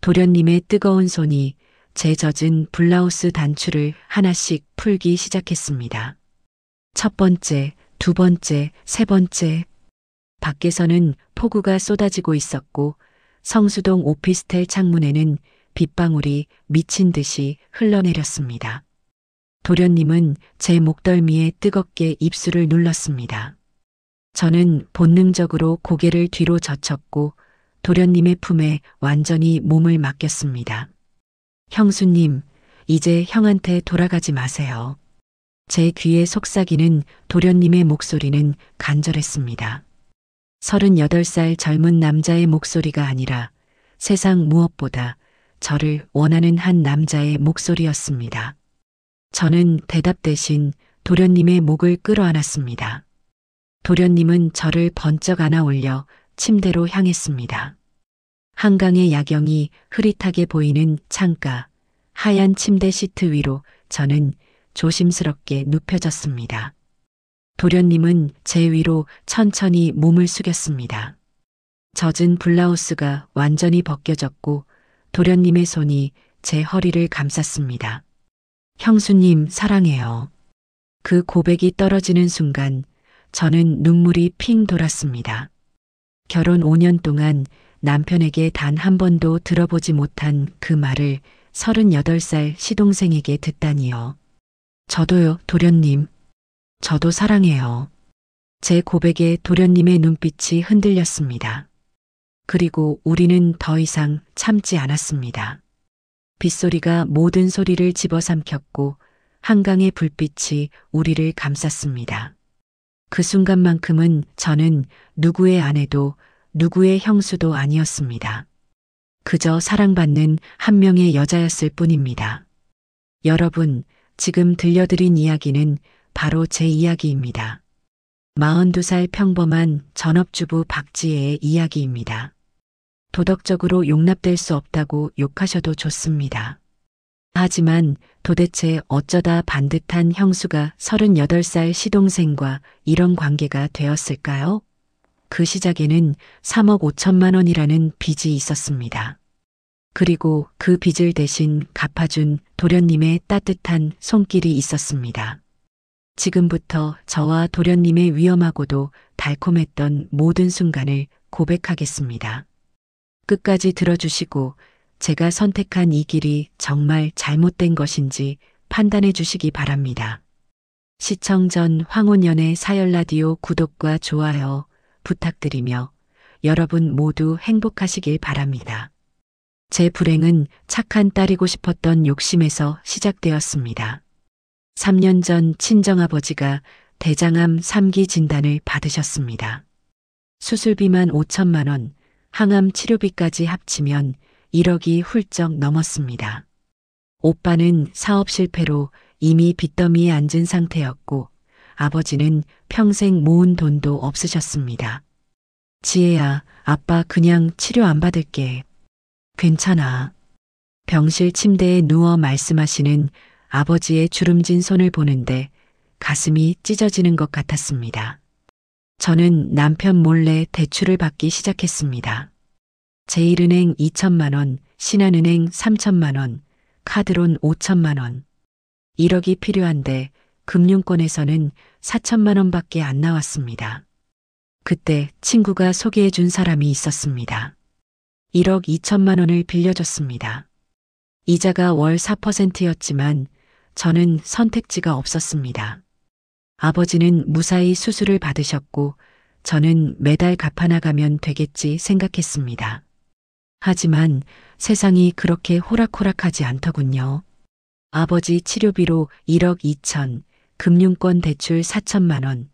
도련님의 뜨거운 손이 제 젖은 블라우스 단추를 하나씩 풀기 시작했습니다. 첫 번째, 두 번째, 세 번째. 밖에서는 폭우가 쏟아지고 있었고 성수동 오피스텔 창문에는 빗방울이 미친 듯이 흘러내렸습니다. 도련님은 제 목덜미에 뜨겁게 입술을 눌렀습니다. 저는 본능적으로 고개를 뒤로 젖혔고 도련님의 품에 완전히 몸을 맡겼습니다. 형수님, 이제 형한테 돌아가지 마세요. 제 귀에 속삭이는 도련님의 목소리는 간절했습니다. 38살 젊은 남자의 목소리가 아니라 세상 무엇보다 저를 원하는 한 남자의 목소리였습니다. 저는 대답 대신 도련님의 목을 끌어안았습니다. 도련님은 저를 번쩍 안아 올려 침대로 향했습니다. 한강의 야경이 흐릿하게 보이는 창가, 하얀 침대 시트 위로 저는 조심스럽게 눕혀졌습니다. 도련님은 제 위로 천천히 몸을 숙였습니다. 젖은 블라우스가 완전히 벗겨졌고 도련님의 손이 제 허리를 감쌌습니다. 형수님, 사랑해요. 그 고백이 떨어지는 순간 저는 눈물이 핑 돌았습니다. 결혼 5년 동안 남편에게 단 한 번도 들어보지 못한 그 말을 38살 시동생에게 듣다니요. 저도요, 도련님. 저도 사랑해요. 제 고백에 도련님의 눈빛이 흔들렸습니다. 그리고 우리는 더 이상 참지 않았습니다. 빗소리가 모든 소리를 집어삼켰고 한강의 불빛이 우리를 감쌌습니다. 그 순간만큼은 저는 누구의 아내도 누구의 형수도 아니었습니다. 그저 사랑받는 한 명의 여자였을 뿐입니다. 여러분, 지금 들려드린 이야기는 바로 제 이야기입니다. 42살 평범한 전업주부 박지혜의 이야기입니다. 도덕적으로 용납될 수 없다고 욕하셔도 좋습니다. 하지만 도대체 어쩌다 반듯한 형수가 38살 시동생과 이런 관계가 되었을까요? 그 시작에는 3억 5천만 원이라는 빚이 있었습니다. 그리고 그 빚을 대신 갚아준 도련님의 따뜻한 손길이 있었습니다. 지금부터 저와 도련님의 위험하고도 달콤했던 모든 순간을 고백하겠습니다. 끝까지 들어주시고 제가 선택한 이 길이 정말 잘못된 것인지 판단해 주시기 바랍니다. 시청 전 황혼연의 사열라디오 구독과 좋아요 부탁드리며 여러분 모두 행복하시길 바랍니다. 제 불행은 착한 딸이고 싶었던 욕심에서 시작되었습니다. 3년 전 친정아버지가 대장암 3기 진단을 받으셨습니다. 수술비만 5천만 원, 항암 치료비까지 합치면 1억이 훌쩍 넘었습니다. 오빠는 사업 실패로 이미 빚더미에 앉은 상태였고 아버지는 평생 모은 돈도 없으셨습니다. 지혜야, 아빠 그냥 치료 안 받을게. 괜찮아. 병실 침대에 누워 말씀하시는 아버지의 주름진 손을 보는데 가슴이 찢어지는 것 같았습니다. 저는 남편 몰래 대출을 받기 시작했습니다. 제1은행 2천만 원, 신한은행 3천만 원, 카드론 5천만 원. 1억이 필요한데 금융권에서는 4천만 원밖에 안 나왔습니다. 그때 친구가 소개해 준 사람이 있었습니다. 1억 2천만 원을 빌려줬습니다. 이자가 월 4%였지만 저는 선택지가 없었습니다. 아버지는 무사히 수술을 받으셨고 저는 매달 갚아나가면 되겠지 생각했습니다. 하지만 세상이 그렇게 호락호락하지 않더군요. 아버지 치료비로 1억 2천, 금융권 대출 4천만 원,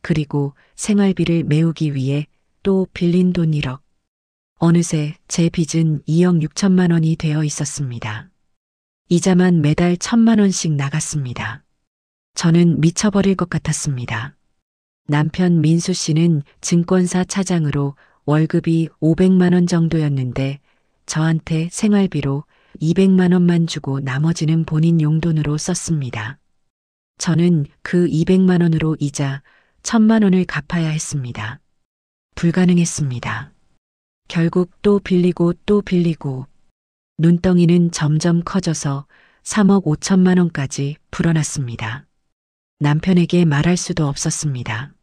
그리고 생활비를 메우기 위해 또 빌린 돈 1억. 어느새 제 빚은 2억 6천만 원이 되어 있었습니다. 이자만 매달 1,000만 원씩 나갔습니다. 저는 미쳐버릴 것 같았습니다. 남편 민수 씨는 증권사 차장으로 월급이 500만 원 정도였는데 저한테 생활비로 200만 원만 주고 나머지는 본인 용돈으로 썼습니다. 저는 그 200만 원으로 이자 1,000만 원을 갚아야 했습니다. 불가능했습니다. 결국 또 빌리고 또 빌리고 눈덩이는 점점 커져서 3억 5천만 원까지 불어났습니다. 남편에게 말할 수도 없었습니다.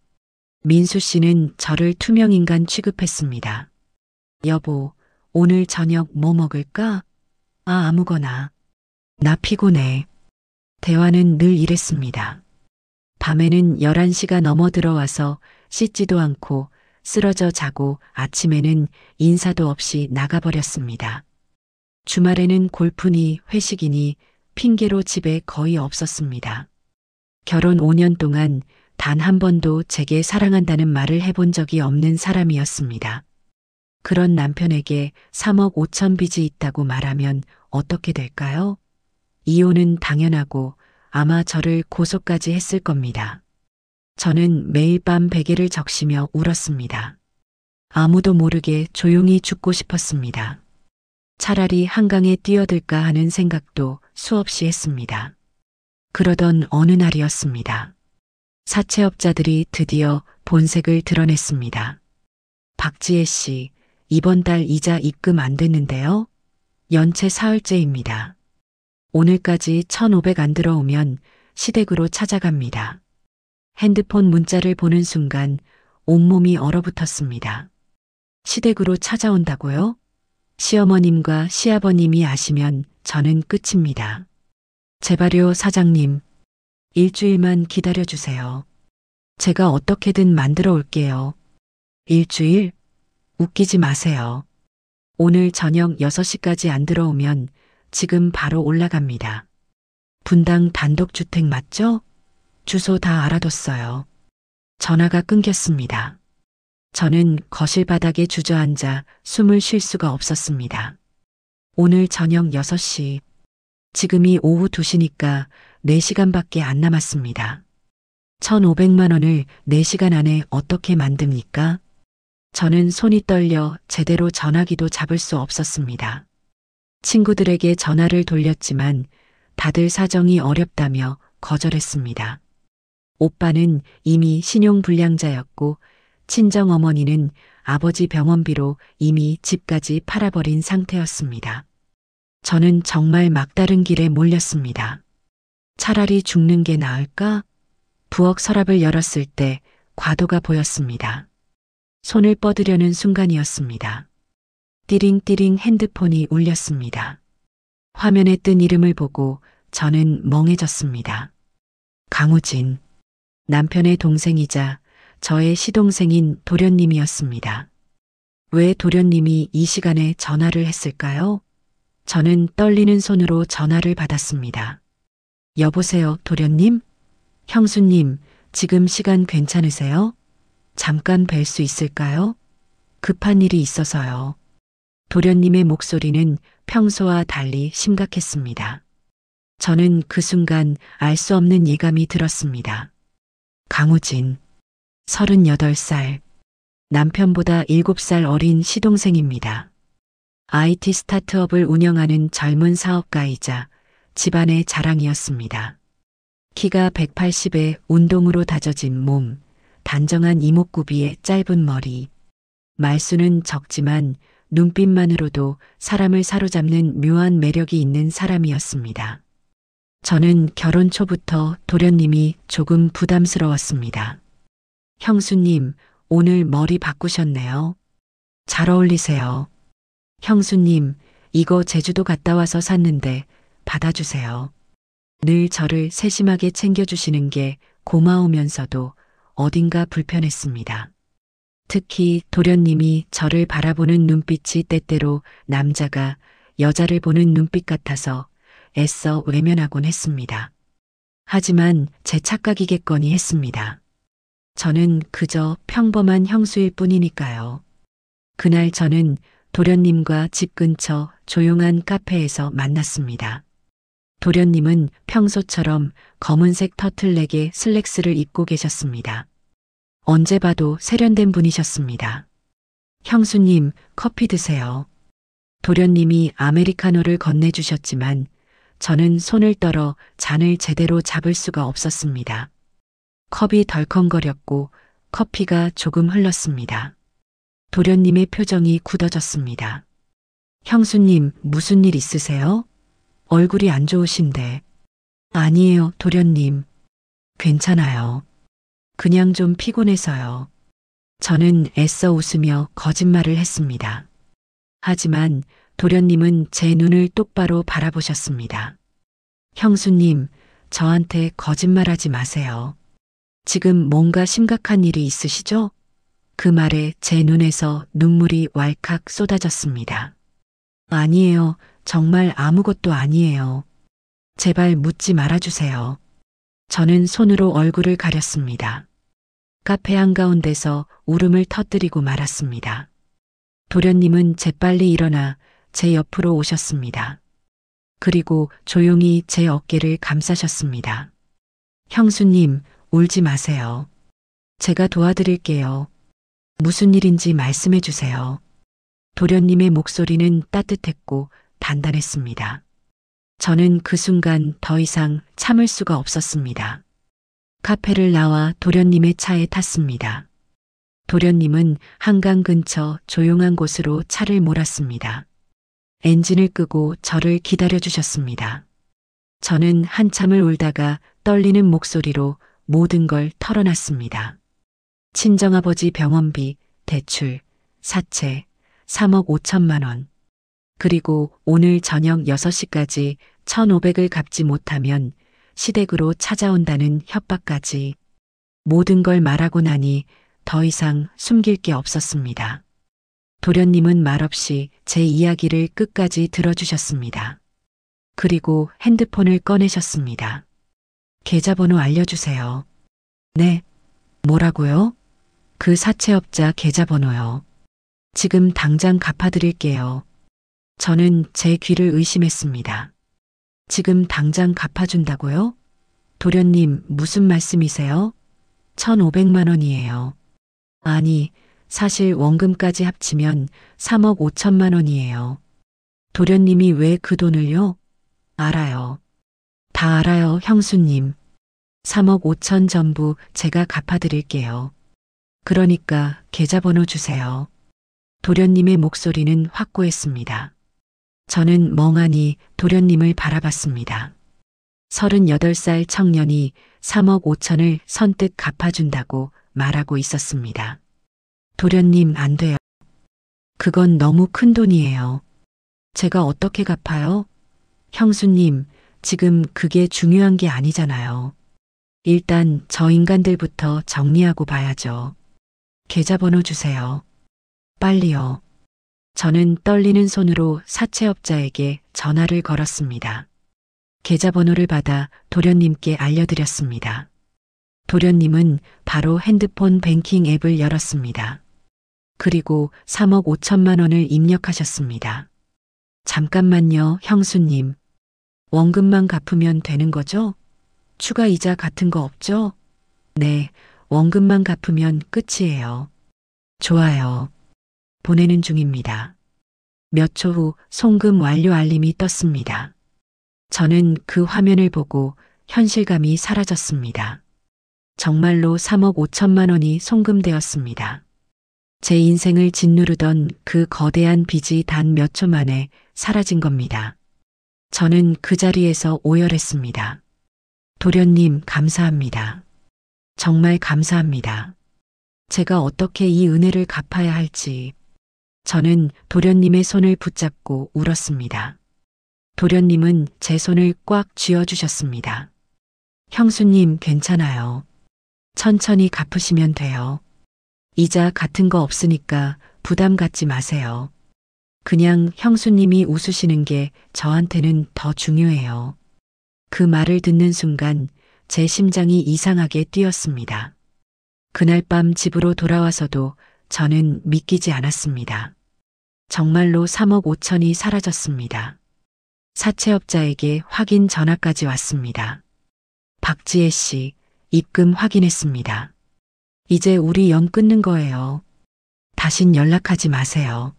민수 씨는 저를 투명인간 취급했습니다. 여보, 오늘 저녁 뭐 먹을까? 아무거나. 나 피곤해. 대화는 늘 이랬습니다. 밤에는 11시가 넘어 들어와서 씻지도 않고 쓰러져 자고 아침에는 인사도 없이 나가버렸습니다. 주말에는 골프니 회식이니 핑계로 집에 거의 없었습니다. 결혼 5년 동안 단 한 번도 제게 사랑한다는 말을 해본 적이 없는 사람이었습니다. 그런 남편에게 3억 5천 빚이 있다고 말하면 어떻게 될까요? 이혼은 당연하고 아마 저를 고소까지 했을 겁니다. 저는 매일 밤 베개를 적시며 울었습니다. 아무도 모르게 조용히 죽고 싶었습니다. 차라리 한강에 뛰어들까 하는 생각도 수없이 했습니다. 그러던 어느 날이었습니다. 사채업자들이 드디어 본색을 드러냈습니다. 박지혜 씨, 이번 달 이자 입금 안 됐는데요? 연체 사흘째입니다. 오늘까지 1,500 안 들어오면 시댁으로 찾아갑니다. 핸드폰 문자를 보는 순간 온몸이 얼어붙었습니다. 시댁으로 찾아온다고요? 시어머님과 시아버님이 아시면 저는 끝입니다. 제발요, 사장님. 일주일만 기다려주세요. 제가 어떻게든 만들어 올게요. 일주일? 웃기지 마세요. 오늘 저녁 6시까지 안 들어오면 지금 바로 올라갑니다. 분당 단독주택 맞죠? 주소 다 알아뒀어요. 전화가 끊겼습니다. 저는 거실 바닥에 주저앉아 숨을 쉴 수가 없었습니다. 오늘 저녁 6시, 지금이 오후 2시니까 4시간밖에 안 남았습니다. 1,500만 원을 4시간 안에 어떻게 만듭니까? 저는 손이 떨려 제대로 전화기도 잡을 수 없었습니다. 친구들에게 전화를 돌렸지만 다들 사정이 어렵다며 거절했습니다. 오빠는 이미 신용불량자였고 친정어머니는 아버지 병원비로 이미 집까지 팔아버린 상태였습니다. 저는 정말 막다른 길에 몰렸습니다. 차라리 죽는 게 나을까? 부엌 서랍을 열었을 때 과도가 보였습니다. 손을 뻗으려는 순간이었습니다. 띠링띠링 핸드폰이 울렸습니다. 화면에 뜬 이름을 보고 저는 멍해졌습니다. 강우진, 남편의 동생이자 저의 시동생인 도련님이었습니다. 왜 도련님이 이 시간에 전화를 했을까요? 저는 떨리는 손으로 전화를 받았습니다. 여보세요, 도련님? 형수님, 지금 시간 괜찮으세요? 잠깐 뵐 수 있을까요? 급한 일이 있어서요. 도련님의 목소리는 평소와 달리 심각했습니다. 저는 그 순간 알 수 없는 예감이 들었습니다. 강우진, 38살, 남편보다 7살 어린 시동생입니다. IT 스타트업을 운영하는 젊은 사업가이자 집안의 자랑이었습니다. 키가 180에 운동으로 다져진 몸, 단정한 이목구비에 짧은 머리. 말수는 적지만 눈빛만으로도 사람을 사로잡는 묘한 매력이 있는 사람이었습니다. 저는 결혼 초부터 도련님이 조금 부담스러웠습니다. 형수님, 오늘 머리 바꾸셨네요. 잘 어울리세요. 형수님, 이거 제주도 갔다 와서 샀는데 받아주세요. 늘 저를 세심하게 챙겨주시는 게 고마우면서도 어딘가 불편했습니다. 특히 도련님이 저를 바라보는 눈빛이 때때로 남자가 여자를 보는 눈빛 같아서 애써 외면하곤 했습니다. 하지만 제 착각이겠거니 했습니다. 저는 그저 평범한 형수일 뿐이니까요. 그날 저는 도련님과 집 근처 조용한 카페에서 만났습니다. 도련님은 평소처럼 검은색 터틀넥에 슬랙스를 입고 계셨습니다. 언제 봐도 세련된 분이셨습니다. 형수님, 커피 드세요. 도련님이 아메리카노를 건네주셨지만 저는 손을 떨어 잔을 제대로 잡을 수가 없었습니다. 컵이 덜컹거렸고 커피가 조금 흘렀습니다. 도련님의 표정이 굳어졌습니다. 형수님, 무슨 일 있으세요? 얼굴이 안 좋으신데. 아니에요, 도련님. 괜찮아요. 그냥 좀 피곤해서요. 저는 애써 웃으며 거짓말을 했습니다. 하지만 도련님은 제 눈을 똑바로 바라보셨습니다. 형수님, 저한테 거짓말하지 마세요. 지금 뭔가 심각한 일이 있으시죠? 그 말에 제 눈에서 눈물이 왈칵 쏟아졌습니다. 아니에요. 정말 아무것도 아니에요. 제발 묻지 말아주세요. 저는 손으로 얼굴을 가렸습니다. 카페 한가운데서 울음을 터뜨리고 말았습니다. 도련님은 재빨리 일어나 제 옆으로 오셨습니다. 그리고 조용히 제 어깨를 감싸셨습니다. 형수님, 울지 마세요. 제가 도와드릴게요. 무슨 일인지 말씀해 주세요. 도련님의 목소리는 따뜻했고 단단했습니다. 저는 그 순간 더 이상 참을 수가 없었습니다. 카페를 나와 도련님의 차에 탔습니다. 도련님은 한강 근처 조용한 곳으로 차를 몰았습니다. 엔진을 끄고 저를 기다려 주셨습니다. 저는 한참을 울다가 떨리는 목소리로 모든 걸 털어놨습니다. 친정아버지 병원비, 대출, 사채, 3억 5천만 원. 그리고 오늘 저녁 6시까지 1,500을 갚지 못하면 시댁으로 찾아온다는 협박까지. 모든 걸 말하고 나니 더 이상 숨길 게 없었습니다. 도련님은 말없이 제 이야기를 끝까지 들어주셨습니다. 그리고 핸드폰을 꺼내셨습니다. 계좌번호 알려주세요. 네. 뭐라고요? 그 사채업자 계좌번호요. 지금 당장 갚아드릴게요. 저는 제 귀를 의심했습니다. 지금 당장 갚아준다고요? 도련님, 무슨 말씀이세요? 1,500만 원이에요. 아니, 사실 원금까지 합치면 3억 5천만 원이에요. 도련님이 왜 그 돈을요? 알아요. 다 알아요, 형수님. 3억 5천 전부 제가 갚아드릴게요. 그러니까 계좌번호 주세요. 도련님의 목소리는 확고했습니다. 저는 멍하니 도련님을 바라봤습니다. 38살 청년이 3억 5천을 선뜻 갚아준다고 말하고 있었습니다. 도련님, 안 돼요. 그건 너무 큰 돈이에요. 제가 어떻게 갚아요? 형수님, 지금 그게 중요한 게 아니잖아요. 일단 저 인간들부터 정리하고 봐야죠. 계좌번호 주세요. 빨리요. 저는 떨리는 손으로 사채업자에게 전화를 걸었습니다. 계좌번호를 받아 도련님께 알려드렸습니다. 도련님은 바로 핸드폰 뱅킹 앱을 열었습니다. 그리고 3억 5천만 원을 입력하셨습니다. 잠깐만요, 형수님. 원금만 갚으면 되는 거죠? 추가 이자 같은 거 없죠? 네, 원금만 갚으면 끝이에요. 좋아요. 보내는 중입니다. 몇 초 후 송금 완료 알림이 떴습니다. 저는 그 화면을 보고 현실감이 사라졌습니다. 정말로 3억 5천만 원이 송금되었습니다. 제 인생을 짓누르던 그 거대한 빚이 단 몇 초 만에 사라진 겁니다. 저는 그 자리에서 오열했습니다. 도련님, 감사합니다. 정말 감사합니다. 제가 어떻게 이 은혜를 갚아야 할지. 저는 도련님의 손을 붙잡고 울었습니다. 도련님은 제 손을 꽉 쥐어주셨습니다. 형수님, 괜찮아요. 천천히 갚으시면 돼요. 이자 같은 거 없으니까 부담 갖지 마세요. 그냥 형수님이 웃으시는 게 저한테는 더 중요해요. 그 말을 듣는 순간 제 심장이 이상하게 뛰었습니다. 그날 밤 집으로 돌아와서도 저는 믿기지 않았습니다. 정말로 3억 5천이 사라졌습니다. 사채업자에게 확인 전화까지 왔습니다. 박지혜 씨, 입금 확인했습니다. 이제 우리 연 끊는 거예요. 다신 연락하지 마세요.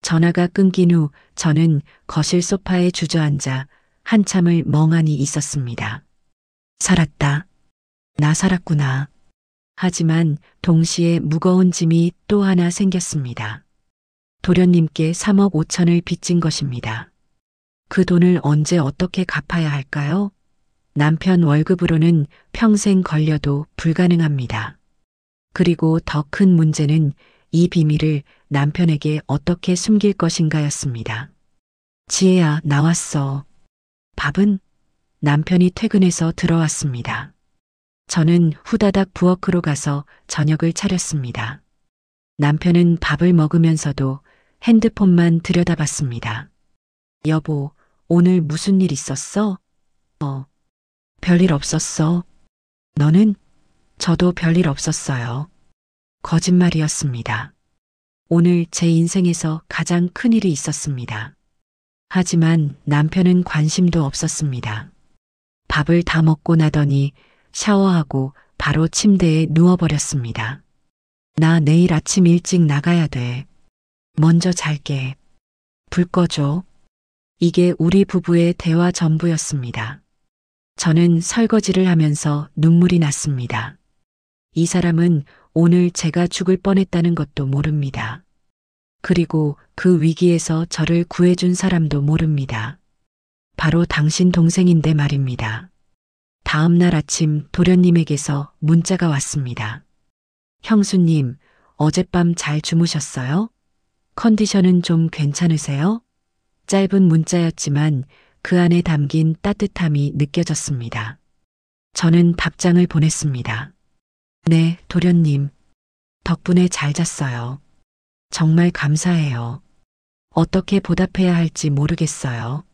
전화가 끊긴 후 저는 거실 소파에 주저앉아 한참을 멍하니 있었습니다. 살았다. 나 살았구나. 하지만 동시에 무거운 짐이 또 하나 생겼습니다. 도련님께 3억 5천을 빚진 것입니다. 그 돈을 언제 어떻게 갚아야 할까요? 남편 월급으로는 평생 걸려도 불가능합니다. 그리고 더 큰 문제는 이 비밀을 남편에게 어떻게 숨길 것인가였습니다. 지혜야, 나왔어. 밥은? 남편이 퇴근해서 들어왔습니다. 저는 후다닥 부엌으로 가서 저녁을 차렸습니다. 남편은 밥을 먹으면서도 핸드폰만 들여다봤습니다. 여보, 오늘 무슨 일 있었어? 별일 없었어. 너는? 저도 별일 없었어요. 거짓말이었습니다. 오늘 제 인생에서 가장 큰 일이 있었습니다. 하지만 남편은 관심도 없었습니다. 밥을 다 먹고 나더니 샤워하고 바로 침대에 누워버렸습니다. 나 내일 아침 일찍 나가야 돼. 먼저 잘게. 불 꺼줘. 이게 우리 부부의 대화 전부였습니다. 저는 설거지를 하면서 눈물이 났습니다. 이 사람은 오늘 제가 죽을 뻔했다는 것도 모릅니다. 그리고 그 위기에서 저를 구해준 사람도 모릅니다. 바로 당신 동생인데 말입니다. 다음 날 아침 도련님에게서 문자가 왔습니다. 형수님, 어젯밤 잘 주무셨어요? 컨디션은 좀 괜찮으세요? 짧은 문자였지만 그 안에 담긴 따뜻함이 느껴졌습니다. 저는 답장을 보냈습니다. 네, 도련님. 덕분에 잘 잤어요. 정말 감사해요. 어떻게 보답해야 할지 모르겠어요.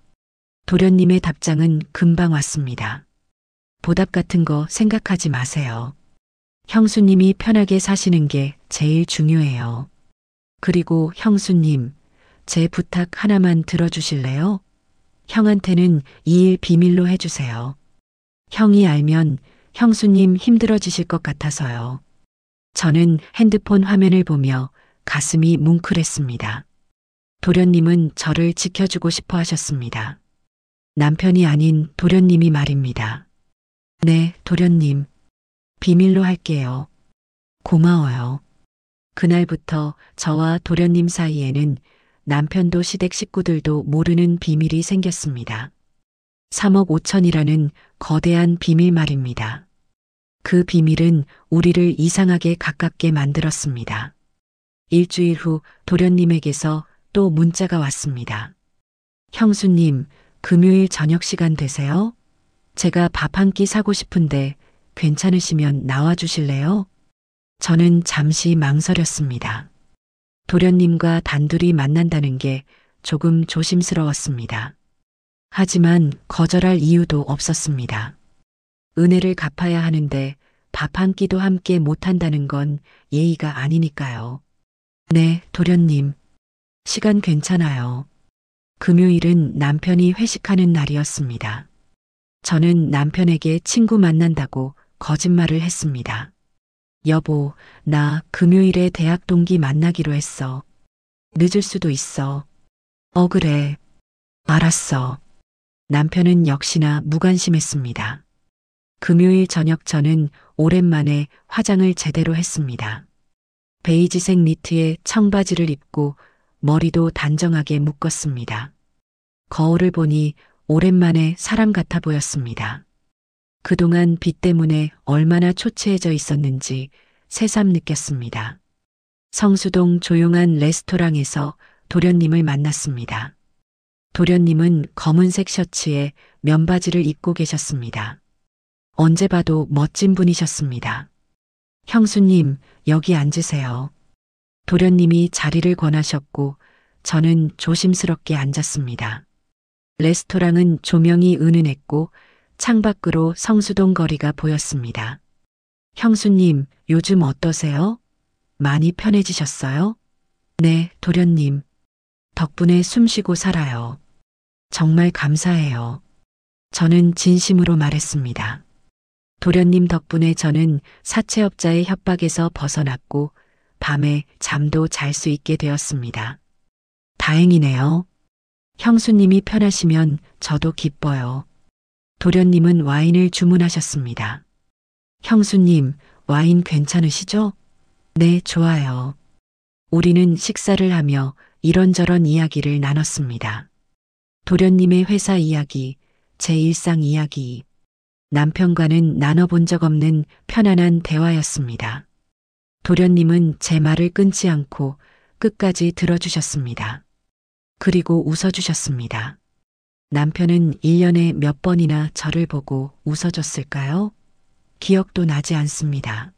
도련님의 답장은 금방 왔습니다. 보답 같은 거 생각하지 마세요. 형수님이 편하게 사시는 게 제일 중요해요. 그리고 형수님, 제 부탁 하나만 들어주실래요? 형한테는 이 일 비밀로 해주세요. 형이 알면 형수님 힘들어지실 것 같아서요. 저는 핸드폰 화면을 보며 가슴이 뭉클했습니다. 도련님은 저를 지켜주고 싶어 하셨습니다. 남편이 아닌 도련님이 말입니다. 네, 도련님. 비밀로 할게요. 고마워요. 그날부터 저와 도련님 사이에는 남편도 시댁 식구들도 모르는 비밀이 생겼습니다. 3억 5천이라는 거대한 비밀 말입니다. 그 비밀은 우리를 이상하게 가깝게 만들었습니다. 일주일 후 도련님에게서 또 문자가 왔습니다. 형수님, 금요일 저녁 시간 되세요? 제가 밥 한 끼 사고 싶은데 괜찮으시면 나와주실래요? 저는 잠시 망설였습니다. 도련님과 단둘이 만난다는 게 조금 조심스러웠습니다. 하지만 거절할 이유도 없었습니다. 은혜를 갚아야 하는데 밥 한 끼도 함께 못한다는 건 예의가 아니니까요. 네, 도련님. 시간 괜찮아요. 금요일은 남편이 회식하는 날이었습니다. 저는 남편에게 친구 만난다고 거짓말을 했습니다. 여보, 나 금요일에 대학 동기 만나기로 했어. 늦을 수도 있어. 그래. 알았어. 남편은 역시나 무관심했습니다. 금요일 저녁 저는 오랜만에 화장을 제대로 했습니다. 베이지색 니트에 청바지를 입고 머리도 단정하게 묶었습니다. 거울을 보니 오랜만에 사람 같아 보였습니다. 그동안 비 때문에 얼마나 초췌해져 있었는지 새삼 느꼈습니다. 성수동 조용한 레스토랑에서 도련님을 만났습니다. 도련님은 검은색 셔츠에 면바지를 입고 계셨습니다. 언제 봐도 멋진 분이셨습니다. 형수님, 여기 앉으세요. 도련님이 자리를 권하셨고 저는 조심스럽게 앉았습니다. 레스토랑은 조명이 은은했고 창밖으로 성수동 거리가 보였습니다. 형수님, 요즘 어떠세요? 많이 편해지셨어요? 네, 도련님. 덕분에 숨쉬고 살아요. 정말 감사해요. 저는 진심으로 말했습니다. 도련님 덕분에 저는 사채업자의 협박에서 벗어났고 밤에 잠도 잘 수 있게 되었습니다. 다행이네요. 형수님이 편하시면 저도 기뻐요. 도련님은 와인을 주문하셨습니다. 형수님, 와인 괜찮으시죠? 네, 좋아요. 우리는 식사를 하며 이런저런 이야기를 나눴습니다. 도련님의 회사 이야기, 제 일상 이야기. 남편과는 나눠본 적 없는 편안한 대화였습니다. 도련님은 제 말을 끊지 않고 끝까지 들어주셨습니다. 그리고 웃어주셨습니다. 남편은 1년에 몇 번이나 저를 보고 웃어줬을까요? 기억도 나지 않습니다.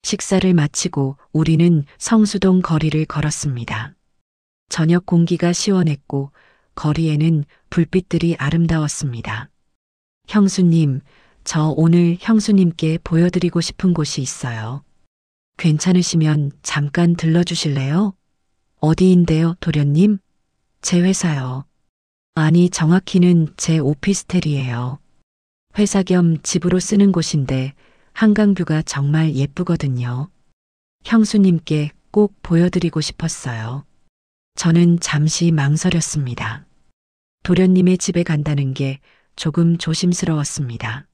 식사를 마치고 우리는 성수동 거리를 걸었습니다. 저녁 공기가 시원했고 거리에는 불빛들이 아름다웠습니다. 형수님, 저 오늘 형수님께 보여드리고 싶은 곳이 있어요. 괜찮으시면 잠깐 들러주실래요? 어디인데요, 도련님? 제 회사요. 아니, 정확히는 제 오피스텔이에요. 회사 겸 집으로 쓰는 곳인데 한강뷰가 정말 예쁘거든요. 형수님께 꼭 보여드리고 싶었어요. 저는 잠시 망설였습니다. 도련님의 집에 간다는 게 조금 조심스러웠습니다.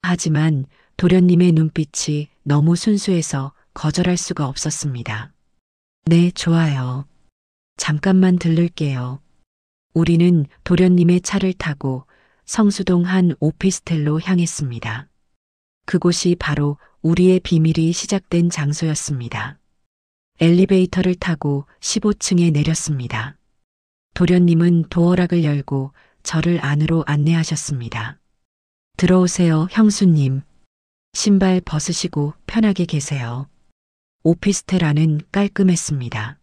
하지만 도련님의 눈빛이 너무 순수해서 거절할 수가 없었습니다. 네, 좋아요. 잠깐만 들를게요. 우리는 도련님의 차를 타고 성수동 한 오피스텔로 향했습니다. 그곳이 바로 우리의 비밀이 시작된 장소였습니다. 엘리베이터를 타고 15층에 내렸습니다. 도련님은 도어락을 열고 저를 안으로 안내하셨습니다. 들어오세요, 형수님. 신발 벗으시고 편하게 계세요. 오피스텔 안은 깔끔했습니다.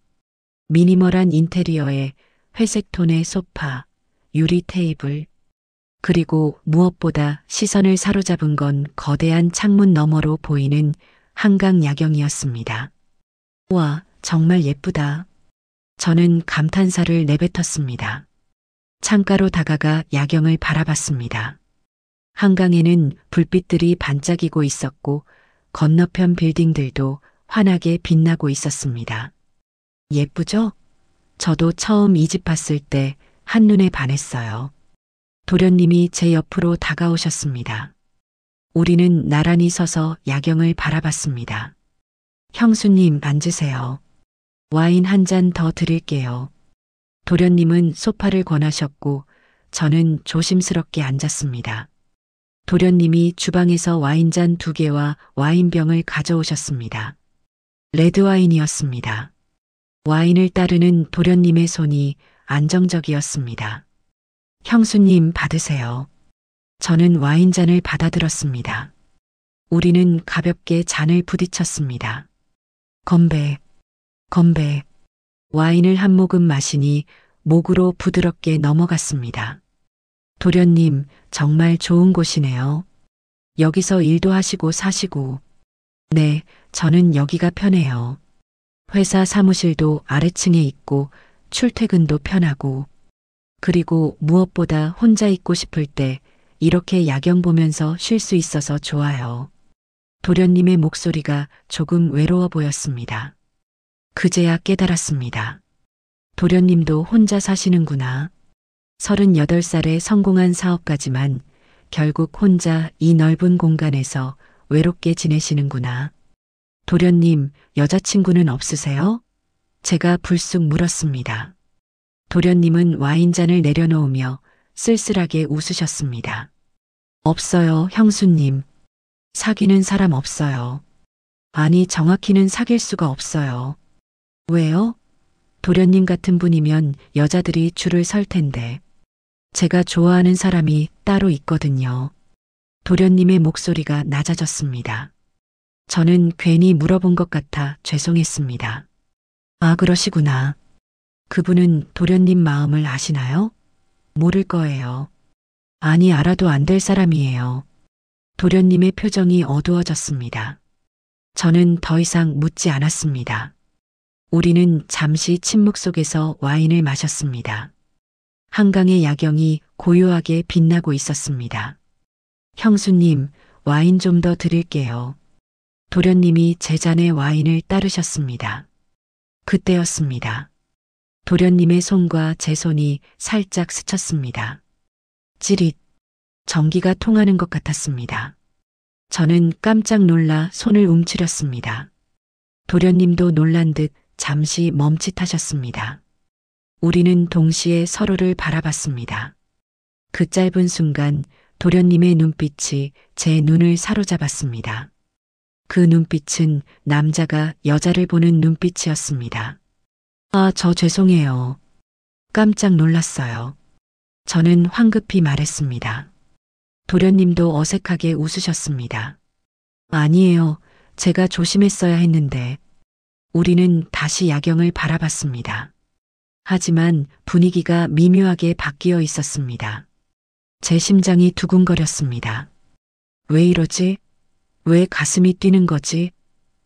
미니멀한 인테리어에 회색 톤의 소파, 유리 테이블, 그리고 무엇보다 시선을 사로잡은 건 거대한 창문 너머로 보이는 한강 야경이었습니다. 와, 정말 예쁘다. 저는 감탄사를 내뱉었습니다. 창가로 다가가 야경을 바라봤습니다. 한강에는 불빛들이 반짝이고 있었고 건너편 빌딩들도 환하게 빛나고 있었습니다. 예쁘죠? 저도 처음 이 집 봤을 때 한눈에 반했어요. 도련님이 제 옆으로 다가오셨습니다. 우리는 나란히 서서 야경을 바라봤습니다. 형수님, 앉으세요. 와인 한 잔 더 드릴게요. 도련님은 소파를 권하셨고 저는 조심스럽게 앉았습니다. 도련님이 주방에서 와인잔 2개와 와인병을 가져오셨습니다. 레드와인이었습니다. 와인을 따르는 도련님의 손이 안정적이었습니다. 형수님, 받으세요. 저는 와인잔을 받아들었습니다. 우리는 가볍게 잔을 부딪혔습니다. 건배, 건배. 와인을 한 모금 마시니 목으로 부드럽게 넘어갔습니다. 도련님, 정말 좋은 곳이네요. 여기서 일도 하시고 사시고. 네, 저는 여기가 편해요. 회사 사무실도 아래층에 있고 출퇴근도 편하고. 그리고 무엇보다 혼자 있고 싶을 때 이렇게 야경 보면서 쉴 수 있어서 좋아요. 도련님의 목소리가 조금 외로워 보였습니다. 그제야 깨달았습니다. 도련님도 혼자 사시는구나. 38살에 성공한 사업가지만 결국 혼자 이 넓은 공간에서 외롭게 지내시는구나. 도련님, 여자친구는 없으세요? 제가 불쑥 물었습니다. 도련님은 와인잔을 내려놓으며 쓸쓸하게 웃으셨습니다. 없어요, 형수님. 사귀는 사람 없어요. 아니, 정확히는 사귈 수가 없어요. 왜요? 도련님 같은 분이면 여자들이 줄을 설 텐데. 제가 좋아하는 사람이 따로 있거든요. 도련님의 목소리가 낮아졌습니다. 저는 괜히 물어본 것 같아 죄송했습니다. 아, 그러시구나. 그분은 도련님 마음을 아시나요? 모를 거예요. 아니, 알아도 안 될 사람이에요. 도련님의 표정이 어두워졌습니다. 저는 더 이상 묻지 않았습니다. 우리는 잠시 침묵 속에서 와인을 마셨습니다. 한강의 야경이 고요하게 빛나고 있었습니다. 형수님, 와인 좀 더 드릴게요. 도련님이 제 잔에 와인을 따르셨습니다. 그때였습니다. 도련님의 손과 제 손이 살짝 스쳤습니다. 찌릿, 전기가 통하는 것 같았습니다. 저는 깜짝 놀라 손을 움츠렸습니다. 도련님도 놀란 듯 잠시 멈칫하셨습니다. 우리는 동시에 서로를 바라봤습니다. 그 짧은 순간 도련님의 눈빛이 제 눈을 사로잡았습니다. 그 눈빛은 남자가 여자를 보는 눈빛이었습니다. 아, 저 죄송해요. 깜짝 놀랐어요. 저는 황급히 말했습니다. 도련님도 어색하게 웃으셨습니다. 아니에요. 제가 조심했어야 했는데. 우리는 다시 야경을 바라봤습니다. 하지만 분위기가 미묘하게 바뀌어 있었습니다. 제 심장이 두근거렸습니다. 왜 이러지? 왜 가슴이 뛰는 거지?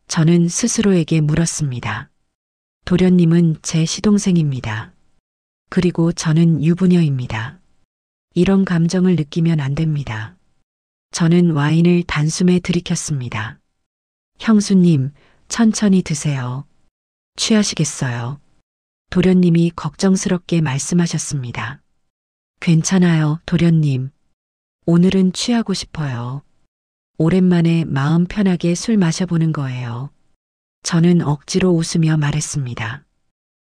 저는 스스로에게 물었습니다. 도련님은 제 시동생입니다. 그리고 저는 유부녀입니다. 이런 감정을 느끼면 안 됩니다. 저는 와인을 단숨에 들이켰습니다. 형수님, 천천히 드세요. 취하시겠어요? 도련님이 걱정스럽게 말씀하셨습니다. 괜찮아요, 도련님. 오늘은 취하고 싶어요. 오랜만에 마음 편하게 술 마셔보는 거예요. 저는 억지로 웃으며 말했습니다.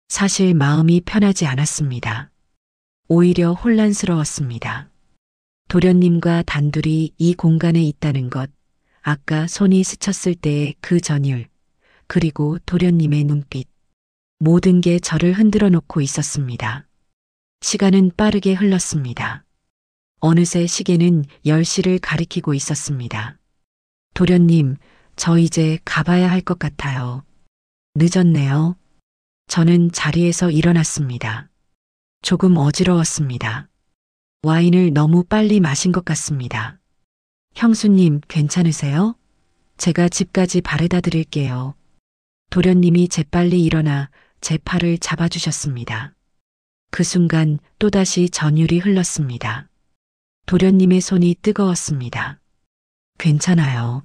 사실 마음이 편하지 않았습니다. 오히려 혼란스러웠습니다. 도련님과 단둘이 이 공간에 있다는 것, 아까 손이 스쳤을 때의 그 전율, 그리고 도련님의 눈빛, 모든 게 저를 흔들어 놓고 있었습니다. 시간은 빠르게 흘렀습니다. 어느새 시계는 10시를 가리키고 있었습니다. 도련님, 저 이제 가봐야 할 것 같아요. 늦었네요. 저는 자리에서 일어났습니다. 조금 어지러웠습니다. 와인을 너무 빨리 마신 것 같습니다. 형수님, 괜찮으세요? 제가 집까지 바래다 드릴게요. 도련님이 재빨리 일어나 제 팔을 잡아주셨습니다. 그 순간 또다시 전율이 흘렀습니다. 도련님의 손이 뜨거웠습니다. 괜찮아요.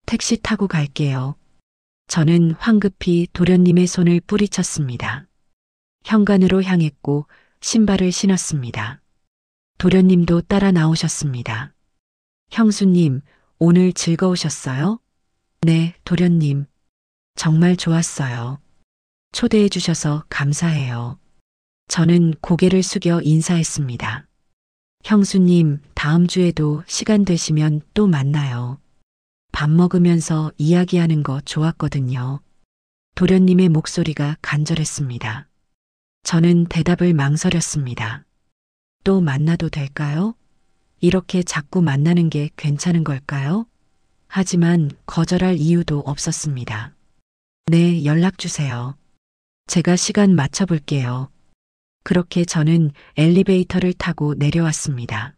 택시 타고 갈게요. 저는 황급히 도련님의 손을 뿌리쳤습니다. 현관으로 향했고 신발을 신었습니다. 도련님도 따라 나오셨습니다. 형수님, 오늘 즐거우셨어요? 네, 도련님. 정말 좋았어요. 초대해 주셔서 감사해요. 저는 고개를 숙여 인사했습니다. 형수님, 다음 주에도 시간 되시면 또 만나요. 밥 먹으면서 이야기하는 거 좋았거든요. 도련님의 목소리가 간절했습니다. 저는 대답을 망설였습니다. 또 만나도 될까요? 이렇게 자꾸 만나는 게 괜찮은 걸까요? 하지만 거절할 이유도 없었습니다. 네, 연락 주세요. 제가 시간 맞춰볼게요. 그렇게 저는 엘리베이터를 타고 내려왔습니다.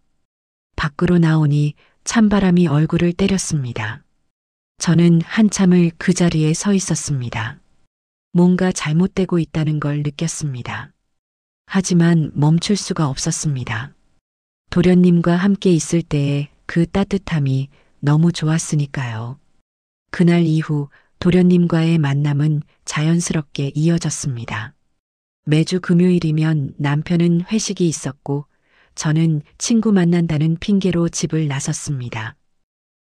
밖으로 나오니 찬바람이 얼굴을 때렸습니다. 저는 한참을 그 자리에 서 있었습니다. 뭔가 잘못되고 있다는 걸 느꼈습니다. 하지만 멈출 수가 없었습니다. 도련님과 함께 있을 때의 그 따뜻함이 너무 좋았으니까요. 그날 이후 도련님과의 만남은 자연스럽게 이어졌습니다. 매주 금요일이면 남편은 회식이 있었고 저는 친구 만난다는 핑계로 집을 나섰습니다.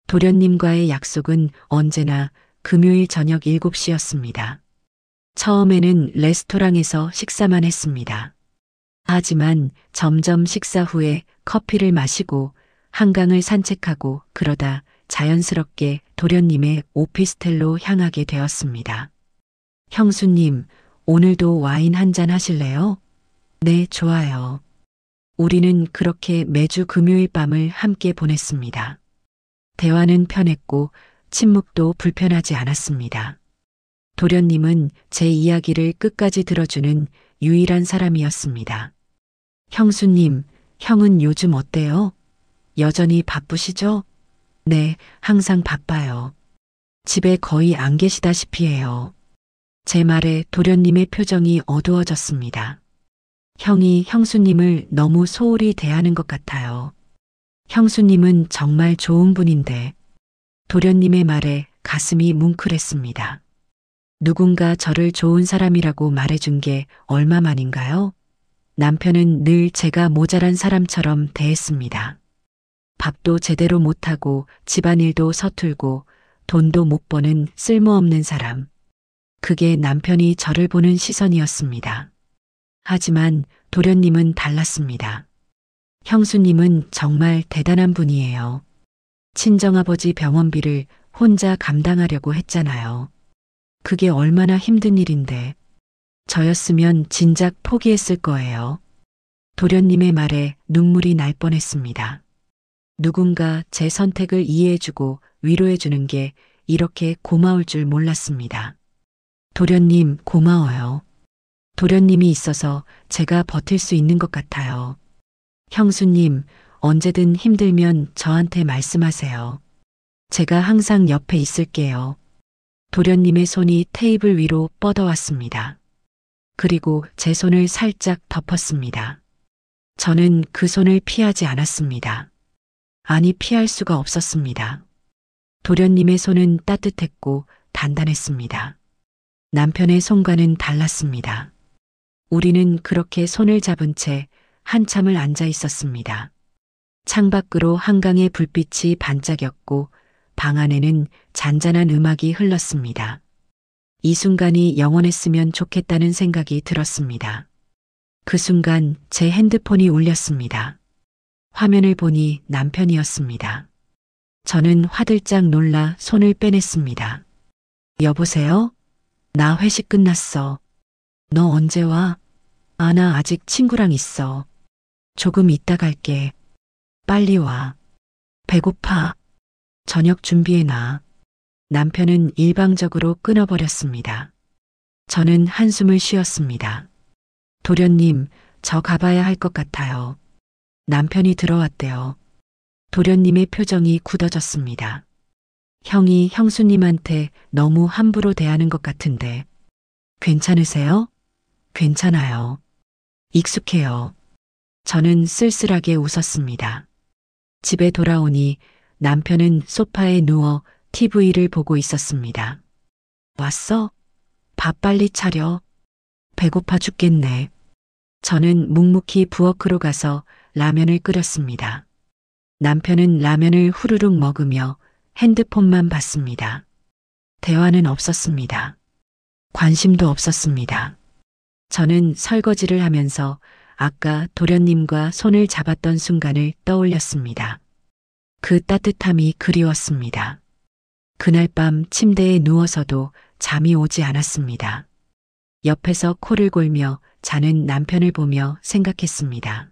도련님과의 약속은 언제나 금요일 저녁 7시였습니다. 처음에는 레스토랑에서 식사만 했습니다. 하지만 점점 식사 후에 커피를 마시고 한강을 산책하고 그러다 자연스럽게 도련님의 오피스텔로 향하게 되었습니다. 형수님, 오늘도 와인 한잔 하실래요? 네, 좋아요. 우리는 그렇게 매주 금요일 밤을 함께 보냈습니다. 대화는 편했고 침묵도 불편하지 않았습니다. 도련님은 제 이야기를 끝까지 들어주는 유일한 사람이었습니다. 형수님, 형은 요즘 어때요? 여전히 바쁘시죠? 네, 항상 바빠요. 집에 거의 안 계시다시피 해요. 제 말에 도련님의 표정이 어두워졌습니다. 형이 형수님을 너무 소홀히 대하는 것 같아요. 형수님은 정말 좋은 분인데 도련님의 말에 가슴이 뭉클했습니다. 누군가 저를 좋은 사람이라고 말해준 게 얼마만인가요? 남편은 늘 제가 모자란 사람처럼 대했습니다. 밥도 제대로 못하고 집안일도 서툴고 돈도 못 버는 쓸모없는 사람. 그게 남편이 저를 보는 시선이었습니다. 하지만 도련님은 달랐습니다. 형수님은 정말 대단한 분이에요. 친정아버지 병원비를 혼자 감당하려고 했잖아요. 그게 얼마나 힘든 일인데. 저였으면 진작 포기했을 거예요. 도련님의 말에 눈물이 날 뻔했습니다. 누군가 제 선택을 이해해주고 위로해주는 게 이렇게 고마울 줄 몰랐습니다. 도련님, 고마워요. 도련님이 있어서 제가 버틸 수 있는 것 같아요. 형수님, 언제든 힘들면 저한테 말씀하세요. 제가 항상 옆에 있을게요. 도련님의 손이 테이블 위로 뻗어왔습니다. 그리고 제 손을 살짝 덮었습니다. 저는 그 손을 피하지 않았습니다. 아니, 피할 수가 없었습니다. 도련님의 손은 따뜻했고 단단했습니다. 남편의 손과는 달랐습니다. 우리는 그렇게 손을 잡은 채 한참을 앉아 있었습니다. 창밖으로 한강의 불빛이 반짝였고 방 안에는 잔잔한 음악이 흘렀습니다. 이 순간이 영원했으면 좋겠다는 생각이 들었습니다. 그 순간 제 핸드폰이 울렸습니다. 화면을 보니 남편이었습니다. 저는 화들짝 놀라 손을 빼냈습니다. 여보세요? 나 회식 끝났어. 너 언제 와? 아, 나 아직 친구랑 있어. 조금 이따 갈게. 빨리 와. 배고파. 저녁 준비해놔. 남편은 일방적으로 끊어버렸습니다. 저는 한숨을 쉬었습니다. 도련님, 저 가봐야 할 것 같아요. 남편이 들어왔대요. 도련님의 표정이 굳어졌습니다. 형이 형수님한테 너무 함부로 대하는 것 같은데. 괜찮으세요? 괜찮아요. 익숙해요. 저는 쓸쓸하게 웃었습니다. 집에 돌아오니 남편은 소파에 누워 TV를 보고 있었습니다. 왔어? 밥 빨리 차려. 배고파 죽겠네. 저는 묵묵히 부엌으로 가서 라면을 끓였습니다. 남편은 라면을 후루룩 먹으며 핸드폰만 봤습니다. 대화는 없었습니다. 관심도 없었습니다. 저는 설거지를 하면서 아까 도련님과 손을 잡았던 순간을 떠올렸습니다. 그 따뜻함이 그리웠습니다. 그날 밤 침대에 누워서도 잠이 오지 않았습니다. 옆에서 코를 골며 자는 남편을 보며 생각했습니다.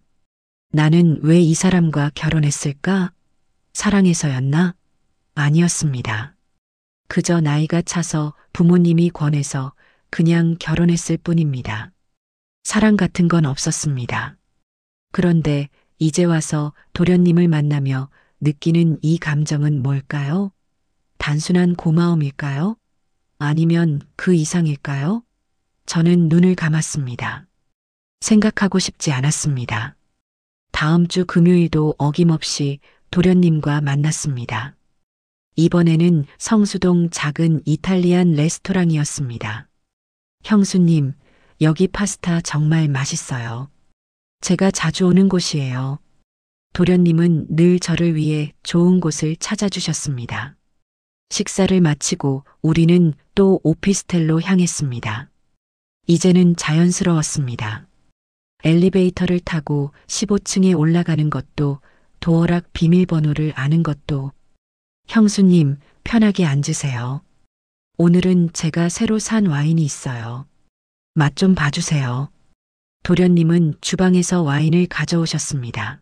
나는 왜 이 사람과 결혼했을까? 사랑해서였나? 아니었습니다. 그저 나이가 차서 부모님이 권해서 그냥 결혼했을 뿐입니다. 사랑 같은 건 없었습니다. 그런데 이제 와서 도련님을 만나며 느끼는 이 감정은 뭘까요? 단순한 고마움일까요? 아니면 그 이상일까요? 저는 눈을 감았습니다. 생각하고 싶지 않았습니다. 다음 주 금요일도 어김없이 도련님과 만났습니다. 이번에는 성수동 작은 이탈리안 레스토랑이었습니다. 형수님, 여기 파스타 정말 맛있어요. 제가 자주 오는 곳이에요. 도련님은 늘 저를 위해 좋은 곳을 찾아주셨습니다. 식사를 마치고 우리는 또 오피스텔로 향했습니다. 이제는 자연스러웠습니다. 엘리베이터를 타고 15층에 올라가는 것도 도어락 비밀번호를 아는 것도. 형수님, 편하게 앉으세요. 오늘은 제가 새로 산 와인이 있어요. 맛 좀 봐주세요. 도련님은 주방에서 와인을 가져오셨습니다.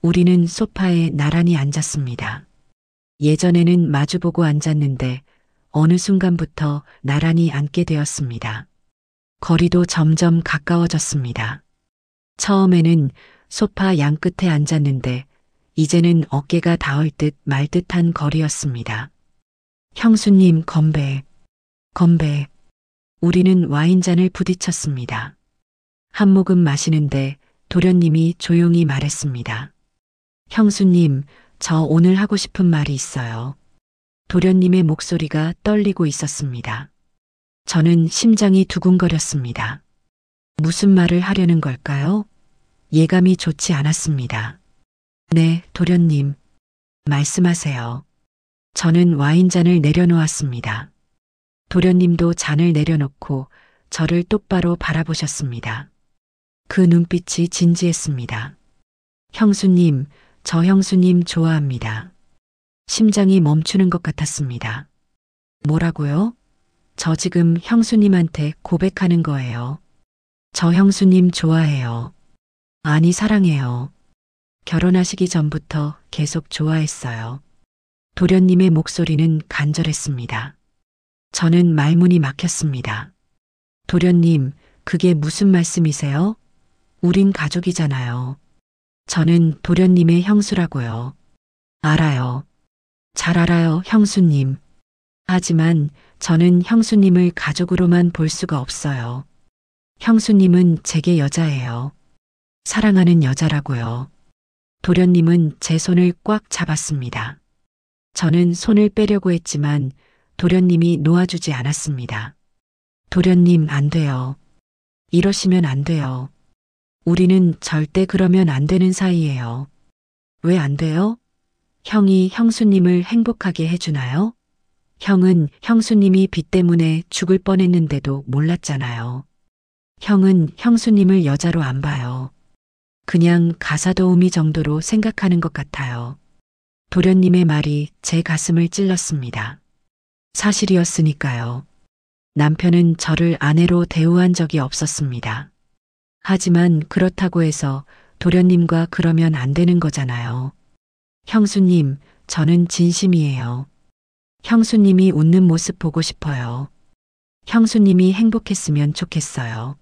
우리는 소파에 나란히 앉았습니다. 예전에는 마주보고 앉았는데 어느 순간부터 나란히 앉게 되었습니다. 거리도 점점 가까워졌습니다. 처음에는 소파 양끝에 앉았는데 이제는 어깨가 닿을 듯 말 듯한 거리였습니다. 형수님, 건배. 건배. 우리는 와인잔을 부딪혔습니다. 한 모금 마시는데 도련님이 조용히 말했습니다. 형수님, 저 오늘 하고 싶은 말이 있어요. 도련님의 목소리가 떨리고 있었습니다. 저는 심장이 두근거렸습니다. 무슨 말을 하려는 걸까요? 예감이 좋지 않았습니다. 네, 도련님. 말씀하세요. 저는 와인잔을 내려놓았습니다. 도련님도 잔을 내려놓고 저를 똑바로 바라보셨습니다. 그 눈빛이 진지했습니다. 형수님, 저 형수님 좋아합니다. 심장이 멈추는 것 같았습니다. 뭐라고요? 저 지금 형수님한테 고백하는 거예요. 저 형수님 좋아해요. 아니, 사랑해요. 결혼하시기 전부터 계속 좋아했어요. 도련님의 목소리는 간절했습니다. 저는 말문이 막혔습니다. 도련님, 그게 무슨 말씀이세요? 우린 가족이잖아요. 저는 도련님의 형수라고요. 알아요. 잘 알아요, 형수님. 하지만 저는 형수님을 가족으로만 볼 수가 없어요. 형수님은 제게 여자예요. 사랑하는 여자라고요. 도련님은 제 손을 꽉 잡았습니다. 저는 손을 빼려고 했지만 도련님이 놓아주지 않았습니다. 도련님, 안 돼요. 이러시면 안 돼요. 우리는 절대 그러면 안 되는 사이예요. 왜 안 돼요? 형이 형수님을 행복하게 해주나요? 형은 형수님이 빚 때문에 죽을 뻔했는데도 몰랐잖아요. 형은 형수님을 여자로 안 봐요. 그냥 가사도우미 정도로 생각하는 것 같아요. 도련님의 말이 제 가슴을 찔렀습니다. 사실이었으니까요. 남편은 저를 아내로 대우한 적이 없었습니다. 하지만 그렇다고 해서 도련님과 그러면 안 되는 거잖아요. 형수님, 저는 진심이에요. 형수님이 웃는 모습 보고 싶어요. 형수님이 행복했으면 좋겠어요.